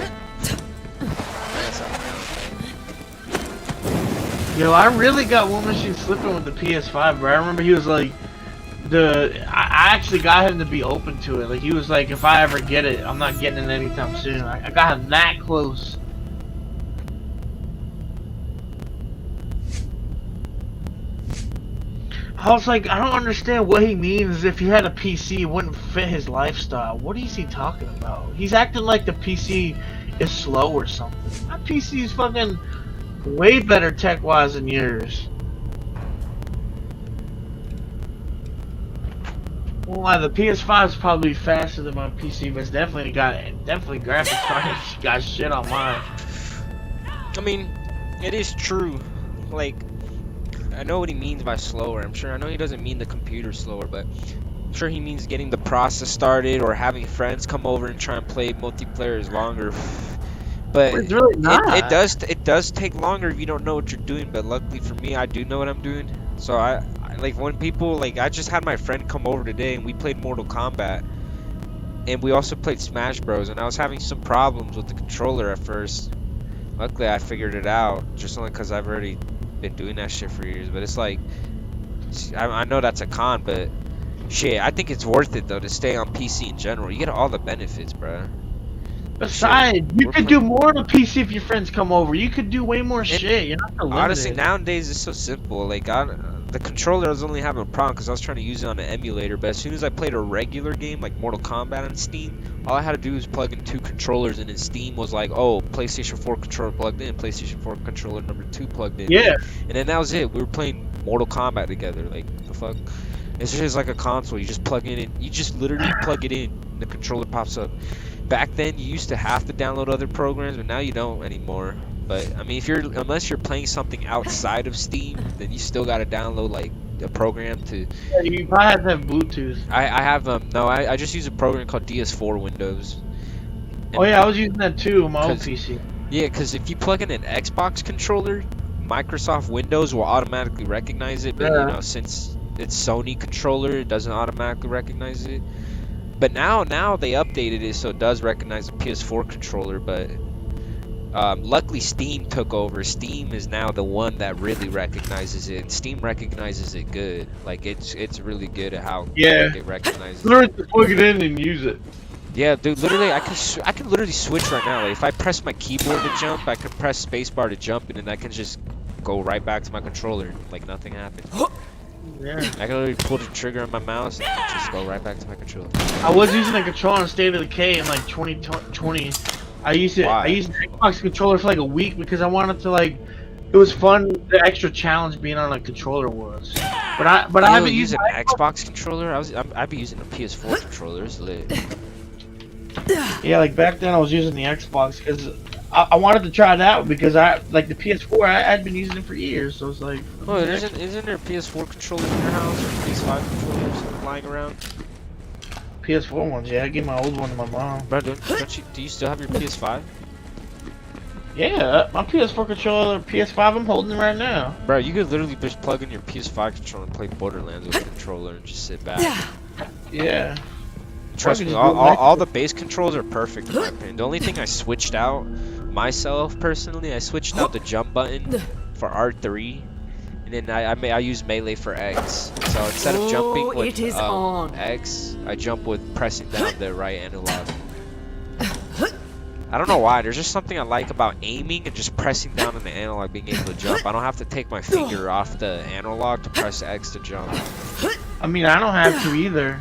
That's how Yo, I really got War Machine slipping with the PS5, bro. I remember he was like, I actually got him to be open to it. Like, he was like, if I ever get it, I'm not getting it anytime soon. I got him that close. I was like, I don't understand what he means. If he had a PC, it wouldn't fit his lifestyle. What is he talking about? He's acting like the PC is slow or something. My PC is fucking way better tech-wise than yours. Well, the PS5 is probably faster than my PC, but it's definitely graphics cards got shit on mine. I mean, it is true. Like, I know what he means by slower. I know he doesn't mean the computer slower, but I'm sure he means getting the process started or having friends come over and try and play multiplayer is longer. But it's really not. It does take longer if you don't know what you're doing. But luckily for me, I do know what I'm doing. So I like when people like I just had my friend come over today and we played Mortal Kombat, and we also played Smash Bros. And I was having some problems with the controller at first. Luckily, I figured it out just only because I've already been doing that shit for years. But it's like I know that's a con, but shit, I think it's worth it though to stay on PC in general. You get all the benefits, bro. Besides, you could do more on a PC if your friends come over. You could do way more shit. You're not limited. Honestly, nowadays it's so simple. Like the controller, I was only having a problem because I was trying to use it on an emulator. But as soon as I played a regular game like Mortal Kombat on Steam, all I had to do was plug in 2 controllers, and then Steam was like, "Oh, PlayStation 4 controller plugged in, PlayStation 4 controller number 2 plugged in." Yeah. And then that was it. We were playing Mortal Kombat together. Like the fuck. It's just like a console. You just plug in and you just literally plug it in. And the controller pops up. Back then, you used to have to download other programs, but now you don't anymore. But I mean, unless you're playing something outside of Steam, then you still gotta download like a program to. Yeah, you probably have to have Bluetooth. I have no. I just use a program called DS4 Windows. Oh yeah, I was using that too on my old PC. Yeah, because if you plug in an Xbox controller, Microsoft Windows will automatically recognize it. But you know, since it's Sony controller, it doesn't automatically recognize it. But now they updated it so it does recognize the PS4 controller, but luckily Steam took over. Steam is now the one that really recognizes it. Steam recognizes it good. Like it's really good at how it recognizes it. Literally plug it in and use it. Yeah, dude, literally I can literally switch right now. Like, if I press my keyboard to jump, I can press spacebar to jump, and then I can just go right back to my controller like nothing happened. Yeah. I can literally pull the trigger on my mouse and just go right back to my controller. I was using a controller on State of Decay in like 2020. I used the Xbox controller for like a week because I wanted to like. It was fun. The extra challenge being on a controller was. But I haven't used an Xbox controller. I'd be using a PS4 controller. It's lit. Yeah, like back then I was using the Xbox because I wanted to try that because I like the PS4. I'd been using it for years, so it's like. Oh, isn't there a PS4 controller in your house or PS5 controllers lying around? PS4 ones. Yeah, I gave my old one to my mom. Bro, do you still have your PS5? Yeah, my PS4 controller, PS5, I'm holding it right now. Bro, you could literally just plug in your PS5 controller and play Borderlands with a controller and just sit back. Yeah. Trust me, all the base controls are perfect in my opinion. The only thing I switched out, myself personally, I switched out the jump button for R3, and then I use melee for X. So instead of jumping with X, I jump with pressing down the right analog. I don't know why. There's just something I like about aiming and just pressing down on the analog, being able to jump. I don't have to take my finger off the analog to press X to jump. I mean, I don't have to either.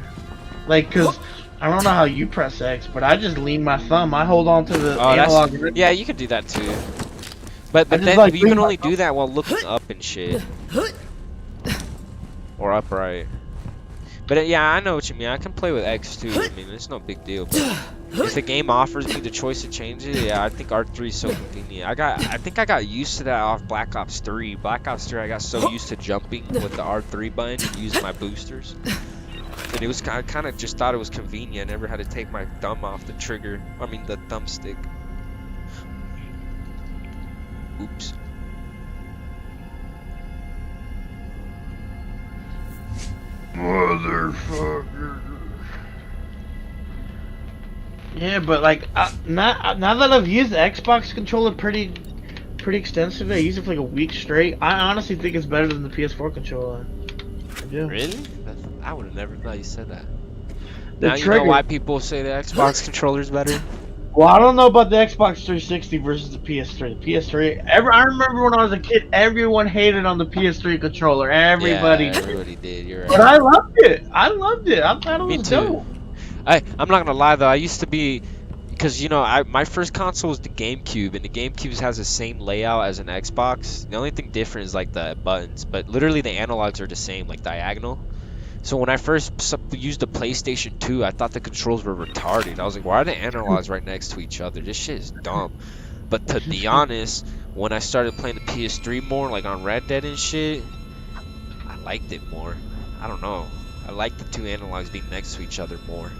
Like, cause I don't know how you press X, but I just lean my thumb. I hold on to the analog. Yeah, you can do that too. But then like you can only do that while looking up and shit. Or upright. But yeah, I know what you mean. I can play with X too. I mean, it's no big deal. But if the game offers me the choice to change it, yeah, I think R3 is so convenient. I think I got used to that off Black Ops 3. Black Ops 3, I got so used to jumping with the R3 button and using my boosters. And it was I kind of just thought it was convenient. I never had to take my thumb off the trigger. I mean, the thumbstick. Oops. Motherfucker. Yeah, but like, now that I've used the Xbox controller pretty extensively, I used it for like a week straight. I honestly think it's better than the PS4 controller. I do. Really? I would have never thought you said that. The Now you know why people say the Xbox controller's better? Well, I don't know about the Xbox 360 versus the PS3. The PS3, I remember when I was a kid, everyone hated on the PS3 controller. Everybody. Yeah, everybody did. You're right. But I loved it. I thought it Me was too. dope. I'm not gonna lie though. I used to be, because you know, my first console was the GameCube, and the GameCube has the same layout as an Xbox. The only thing different is like the buttons, but literally the analogs are the same, like diagonal. So when I first used the PlayStation 2, I thought the controls were retarded. I was like, why are the analogs right next to each other? This shit is dumb. But to be honest, when I started playing the PS3 more, like on Red Dead and shit, I liked it more. I don't know. I like the two analogs being next to each other more.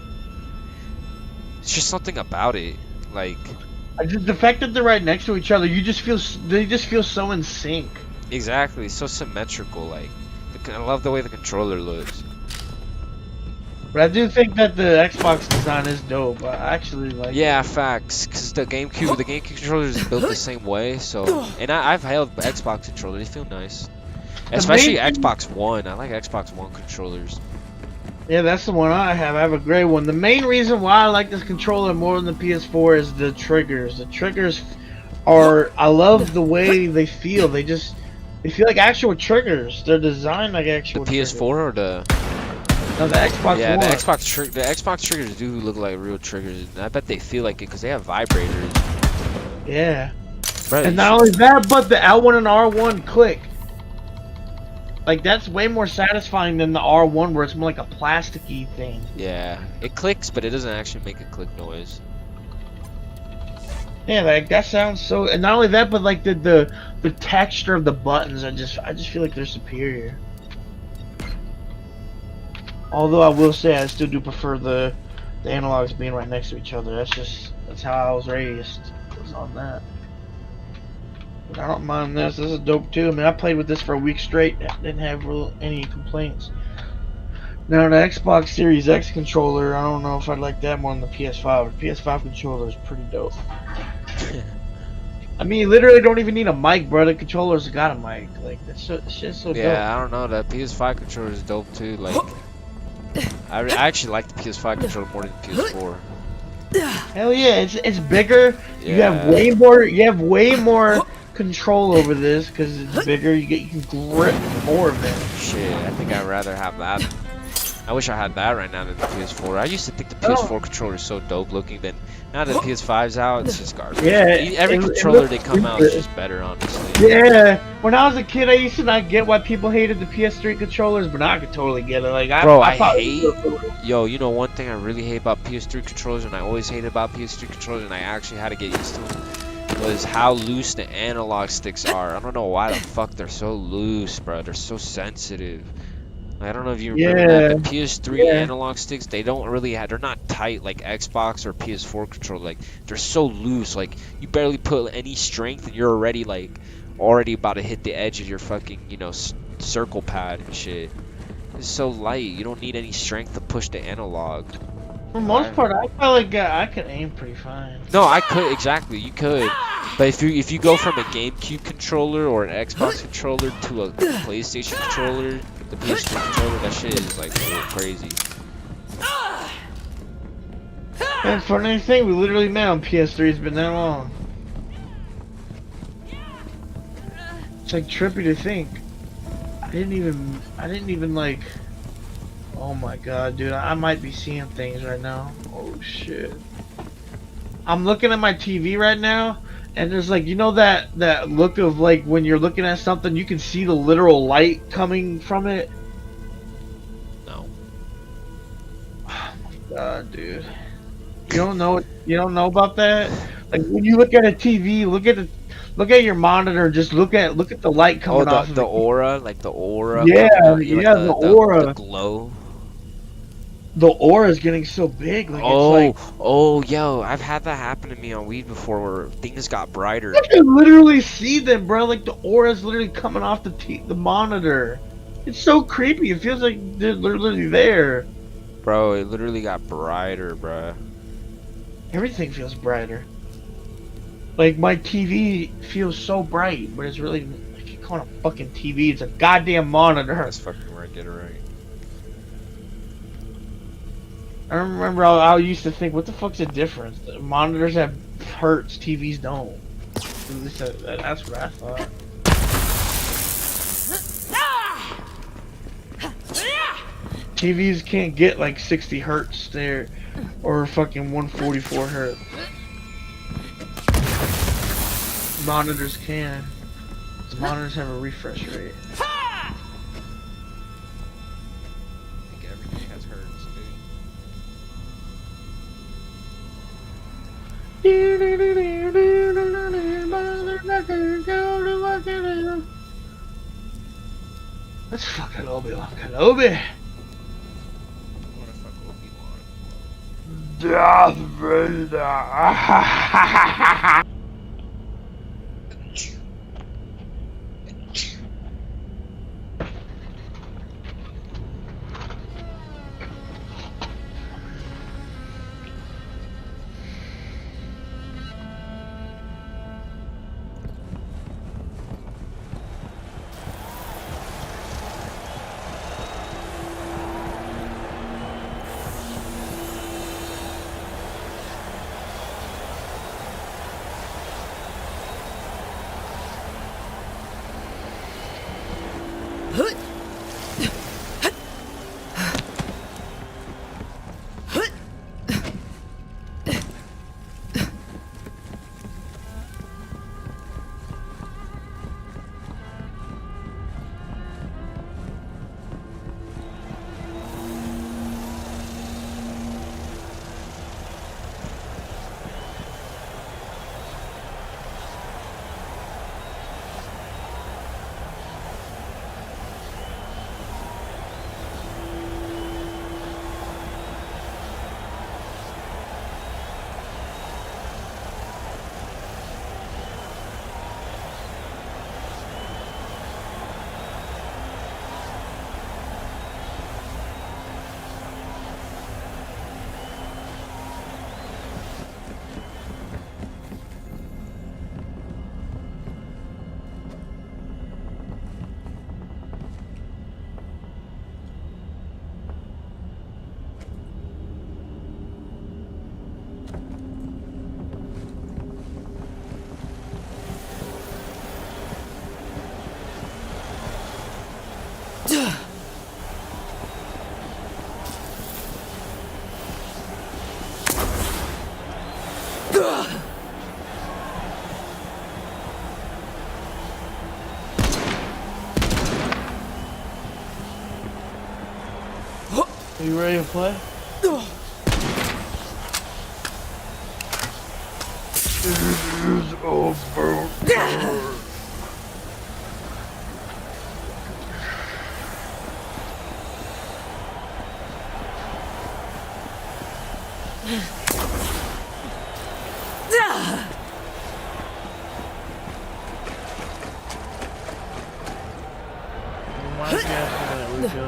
It's just something about it. Like, The fact that they're right next to each other, they just feel so in sync. exactly. It's so symmetrical. Like, I love the way the controller looks. But I do think that the Xbox design is dope. I actually like. Yeah, facts. Cause the GameCube controller is built the same way. So, and I've held Xbox controllers. They feel nice, especially Xbox One. I like Xbox One controllers. Yeah, that's the one I have. I have a gray one. The main reason why I like this controller more than the PS4 is the triggers. The triggers I love the way they feel. They feel like actual triggers. They're designed like actual. The PS4 or the? No, the Xbox Yeah, One. the Xbox triggers do look like real triggers. And I bet they feel like it because they have vibrators. Yeah. Bro, And not only that, but the L1 and R1 click. Like, that's way more satisfying than the R1 where it's more like a plasticky thing. Yeah, it clicks, but it doesn't actually make a click noise. Yeah, like that sounds so. And not only that, but like the texture of the buttons, I just feel like they're superior. Although I will say I still do prefer the analogs being right next to each other. That's how I was raised. Was on that. But I don't mind this. This is dope too. I mean, I played with this for a week straight. Didn't have any complaints. Now the Xbox Series X controller, I don't know if I'd like that more than the PS5. The PS5 controller is pretty dope. I mean, you literally don't even need a mic, bro. The controller's got a mic. Like, that shit's so dope. Yeah, I don't know. That PS5 controller is dope too. Like, I actually like the PS5 controller more than the PS4. Hell yeah, it's bigger. Yeah. You have way more control over this because it's bigger. You can grip more of it. Shit, I think I'd rather have that. I wish I had that right now than the PS4. I used to think the PS4 controller is so dope looking, but now that the PS5's out, it's just garbage. Yeah, every controller they come out is just better, honestly. Yeah, when I was a kid, I used to not get why people hated the PS3 controllers, but now I could totally get it. Like, Bro, I hate. Yo, you know one thing I really hate about PS3 controllers, and I always hated about PS3 controllers, and I actually had to get used to them, was how loose the analog sticks are. I don't know why the fuck they're so loose, bro. They're so sensitive. I don't know if you remember that, but PS3 Yeah. analog sticks, they don't really have, they're not tight like Xbox or PS4 controller. Like, they're so loose. Like, you barely put any strength and you're already, like, already about to hit the edge of your fucking, you know, circle pad and shit. It's so light. You don't need any strength to push the analog. For the most part, I felt like I could aim pretty fine. No, I could, exactly, you could. But if you go from a GameCube controller or an Xbox controller to a PlayStation controller, the PS3 controller, that shit is like a little crazy. And funny thing, we literally met on PS3. It's been that long. It's like trippy to think. I didn't even like. Oh my god, dude! I might be seeing things right now. Oh shit! I'm looking at my TV right now, and there's like, you know that look of like when you're looking at something, you can see the literal light coming from it. No. Oh my god, dude! You don't know about that? Like when you look at a TV, look at your monitor. Just look at the light coming off. The aura, like the aura. Yeah, like the aura. The glow. The aura is getting so big. Like, Oh, it's like, oh, yo, I've had that happen to me on weed before, where things got brighter. I can literally see them, bro. Like the aura is literally coming off the monitor. It's so creepy. It feels like they're literally there. Bro, it literally got brighter, bro. Everything feels brighter. Like my TV feels so bright, but it's really, I keep calling it a fucking TV. It's a goddamn monitor. That's fucking right. Get it right. I remember I used to think, what the fuck's the difference? The monitors have hertz, TVs don't. At least that's what I thought. TVs can't get like 60 hertz there, or fucking 144 hertz. Monitors can. Monitors have a refresh rate. I think everything has hertz, dude. Let's fucking Obi-Wan Kenobi. Darth Vader. Are you ready to play? It is over. Podcasting, there we go.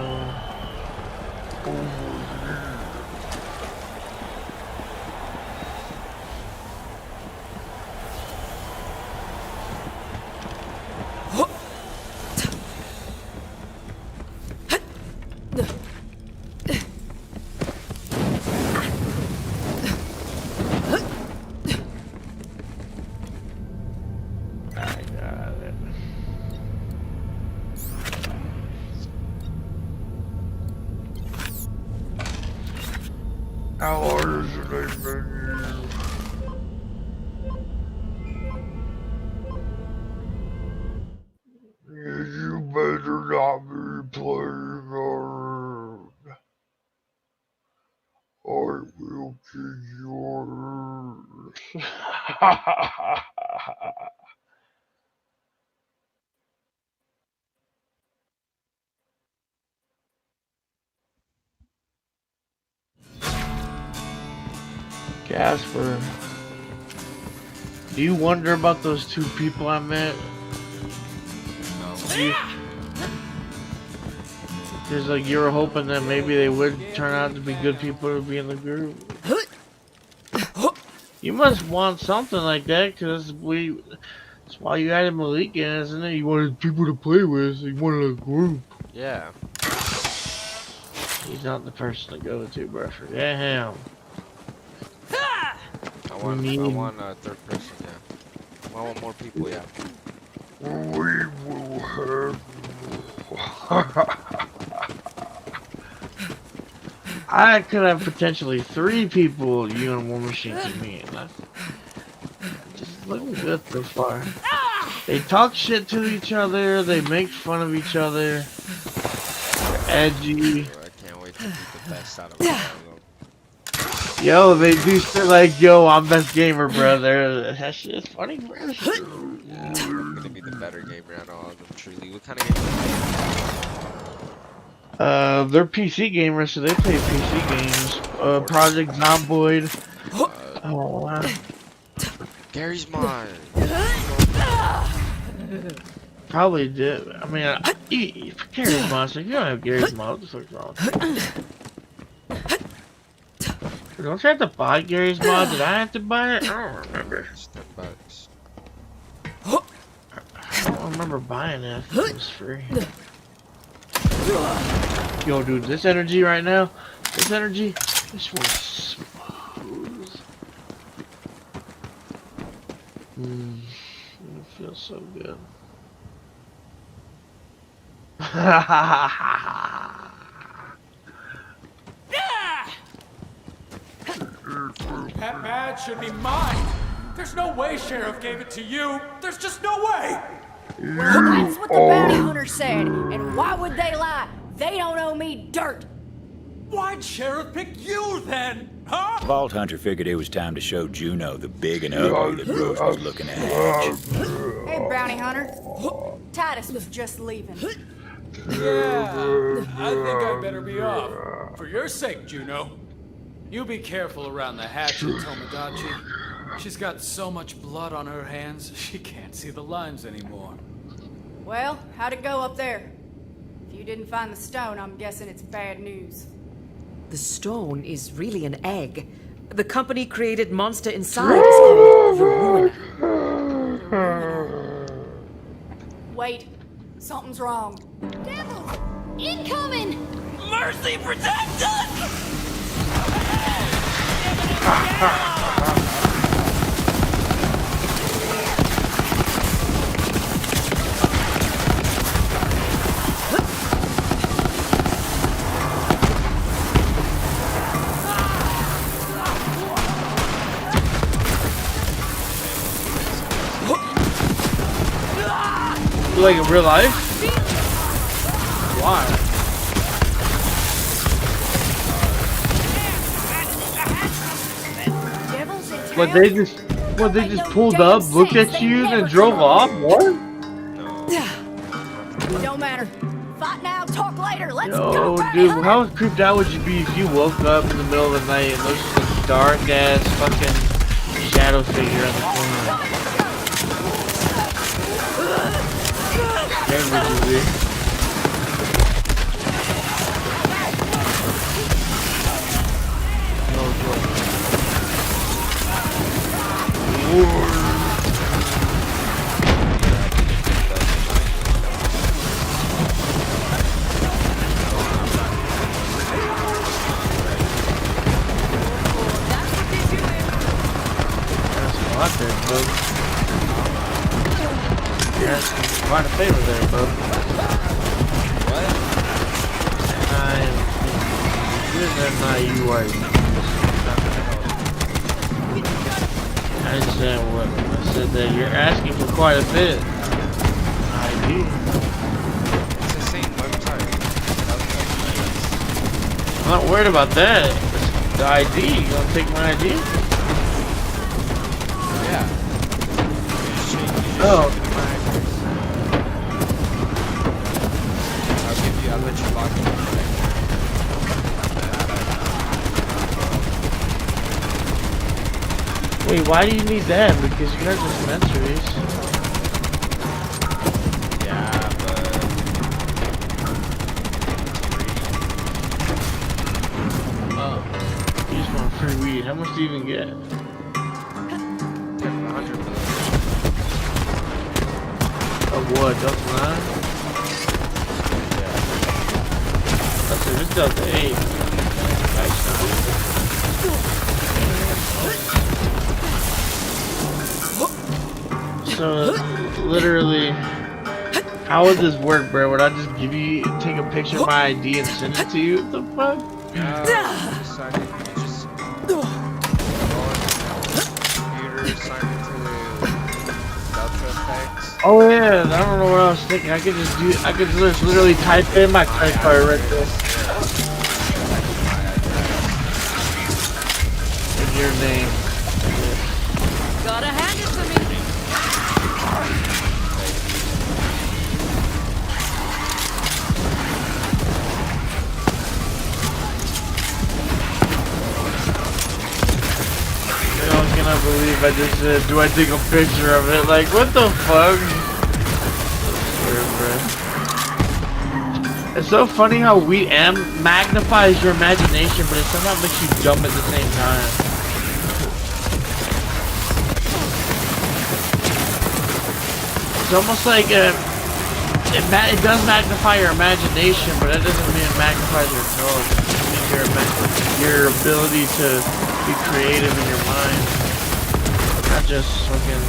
How hard is it, menu? You better not be playing hard. I will kick yours. Casper, do you wonder about those two people I met? Because like you were hoping that maybe they would turn out to be good people to be in the group. You must want something like that, because that's why you added Malik in, isn't it? You wanted people to play with, so you wanted a group. Yeah. He's not the person to go to, bro. Forget him. I want a third person, yeah. I want more people, yeah. We will have. I could have potentially 3 people you and War Machine can meet. Just looking good so far. They talk shit to each other, they make fun of each other. They're edgy. I can't wait to beat the best out of all of them. Yo, they do shit like, yo, I'm best gamer, brother. That shit is funny, bro. Yeah, I'm gonna be the better gamer out of all of them, truly. What kind of game is They're PC gamers, so they play PC games. Project Zomboid. Oh, wow. Gary's Mod. Probably did. I mean, Gary's Mod, so if you don't have Gary's Mod, what the fuck's wrong? Don't you have to buy Gary's Mod? Did I have to buy it? I don't remember. It's $10. I don't remember buying it. I think it was free. Yo, dude, this energy right now, this one's smooth. It feels so good. That badge should be mine. There's no way Sheriff gave it to you. There's just no way. Well, that's what the bounty hunter said. And why would they lie? They don't owe me dirt. Why'd Sheriff pick you then? Huh? Vault Hunter figured it was time to show Juno the big and ugly that Rose was looking to hatch. Hey, bounty hunter. Titus was just leaving. Yeah, I think I'd better be off. For your sake, Juno. You be careful around the hatch at Tomodachi. She's got so much blood on her hands, she can't see the lines anymore. Well, how'd it go up there? If you didn't find the stone, I'm guessing it's bad news. The stone is really an egg. The company created monster inside is called the Ruiner. Wait, something's wrong. Devils! Incoming! Mercy, protect us! Like in real life? Why? What they just pulled up, looked at you, then drove off? What? Don't matter. Fight now, talk later. Let's Yo, go, dude, how creeped out would you be if you woke up in the middle of the night and there's just a dark ass fucking shadow figure in the corner? Where would you be? You're asking for quite a favor there, bro. What? You are. I understand what I said that you're asking for quite a bit. ID. It's the same website. I'm not worried about that. It's the ID. You gonna take my ID? Yeah. Oh. I'll let you lock it. Wait, why do you need that? Because you guys are dispensaries. Yeah, but Oh. You just want free weed. How much do you even get? 100 million. Of what? Delta 9? Yeah. That's it. This Delta 8. Nice. So, literally, how would this work, bro? Would I just take a picture of my ID and send it to you? What the fuck? Just sign in. You just go on computer, sign into the Delta effects. Oh yeah, I don't know what I was thinking. I could just literally type in my credit card right there. And your name. Gotta hand it to me. I cannot believe I just said, do I take a picture of it? Like, what the fuck? It's so funny how weed magnifies your imagination, but it somehow makes you dumb at the same time. It's almost like it does magnify your imagination, but that doesn't mean it magnifies your intelligence. It means your ability to be creative in your mind, not just fucking.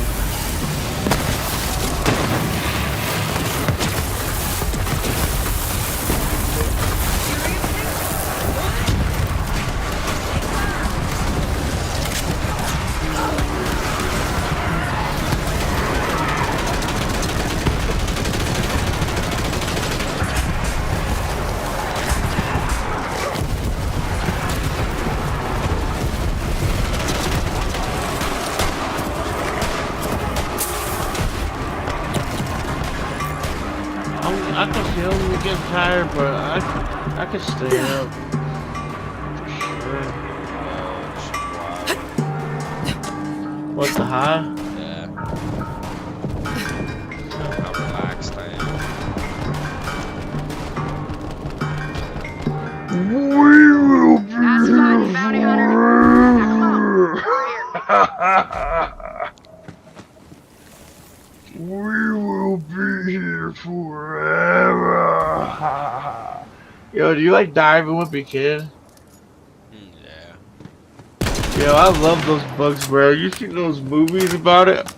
I can feel me getting tired, but I can stay up. For sure. What's the high? Yeah. How relaxed I am. We will be Nice fighting, bounty hunter. Now come on, over here. We will be here forever. Yo, do you like diving with your kid? Yeah. Yo, I love those bugs, bro. You seen those movies about it?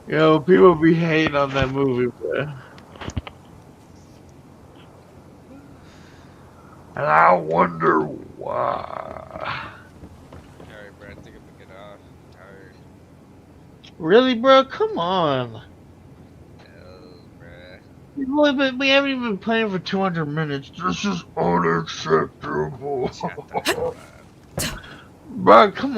Yo, people be hating on that movie, bro. And I wonder why. Alright, bro. I think I'm gonna get off. I'm tired. Really, bro? Come on. No, bruh. We haven't even been playing for 200 minutes. This is unacceptable. Shut the hell up. Bro, come on.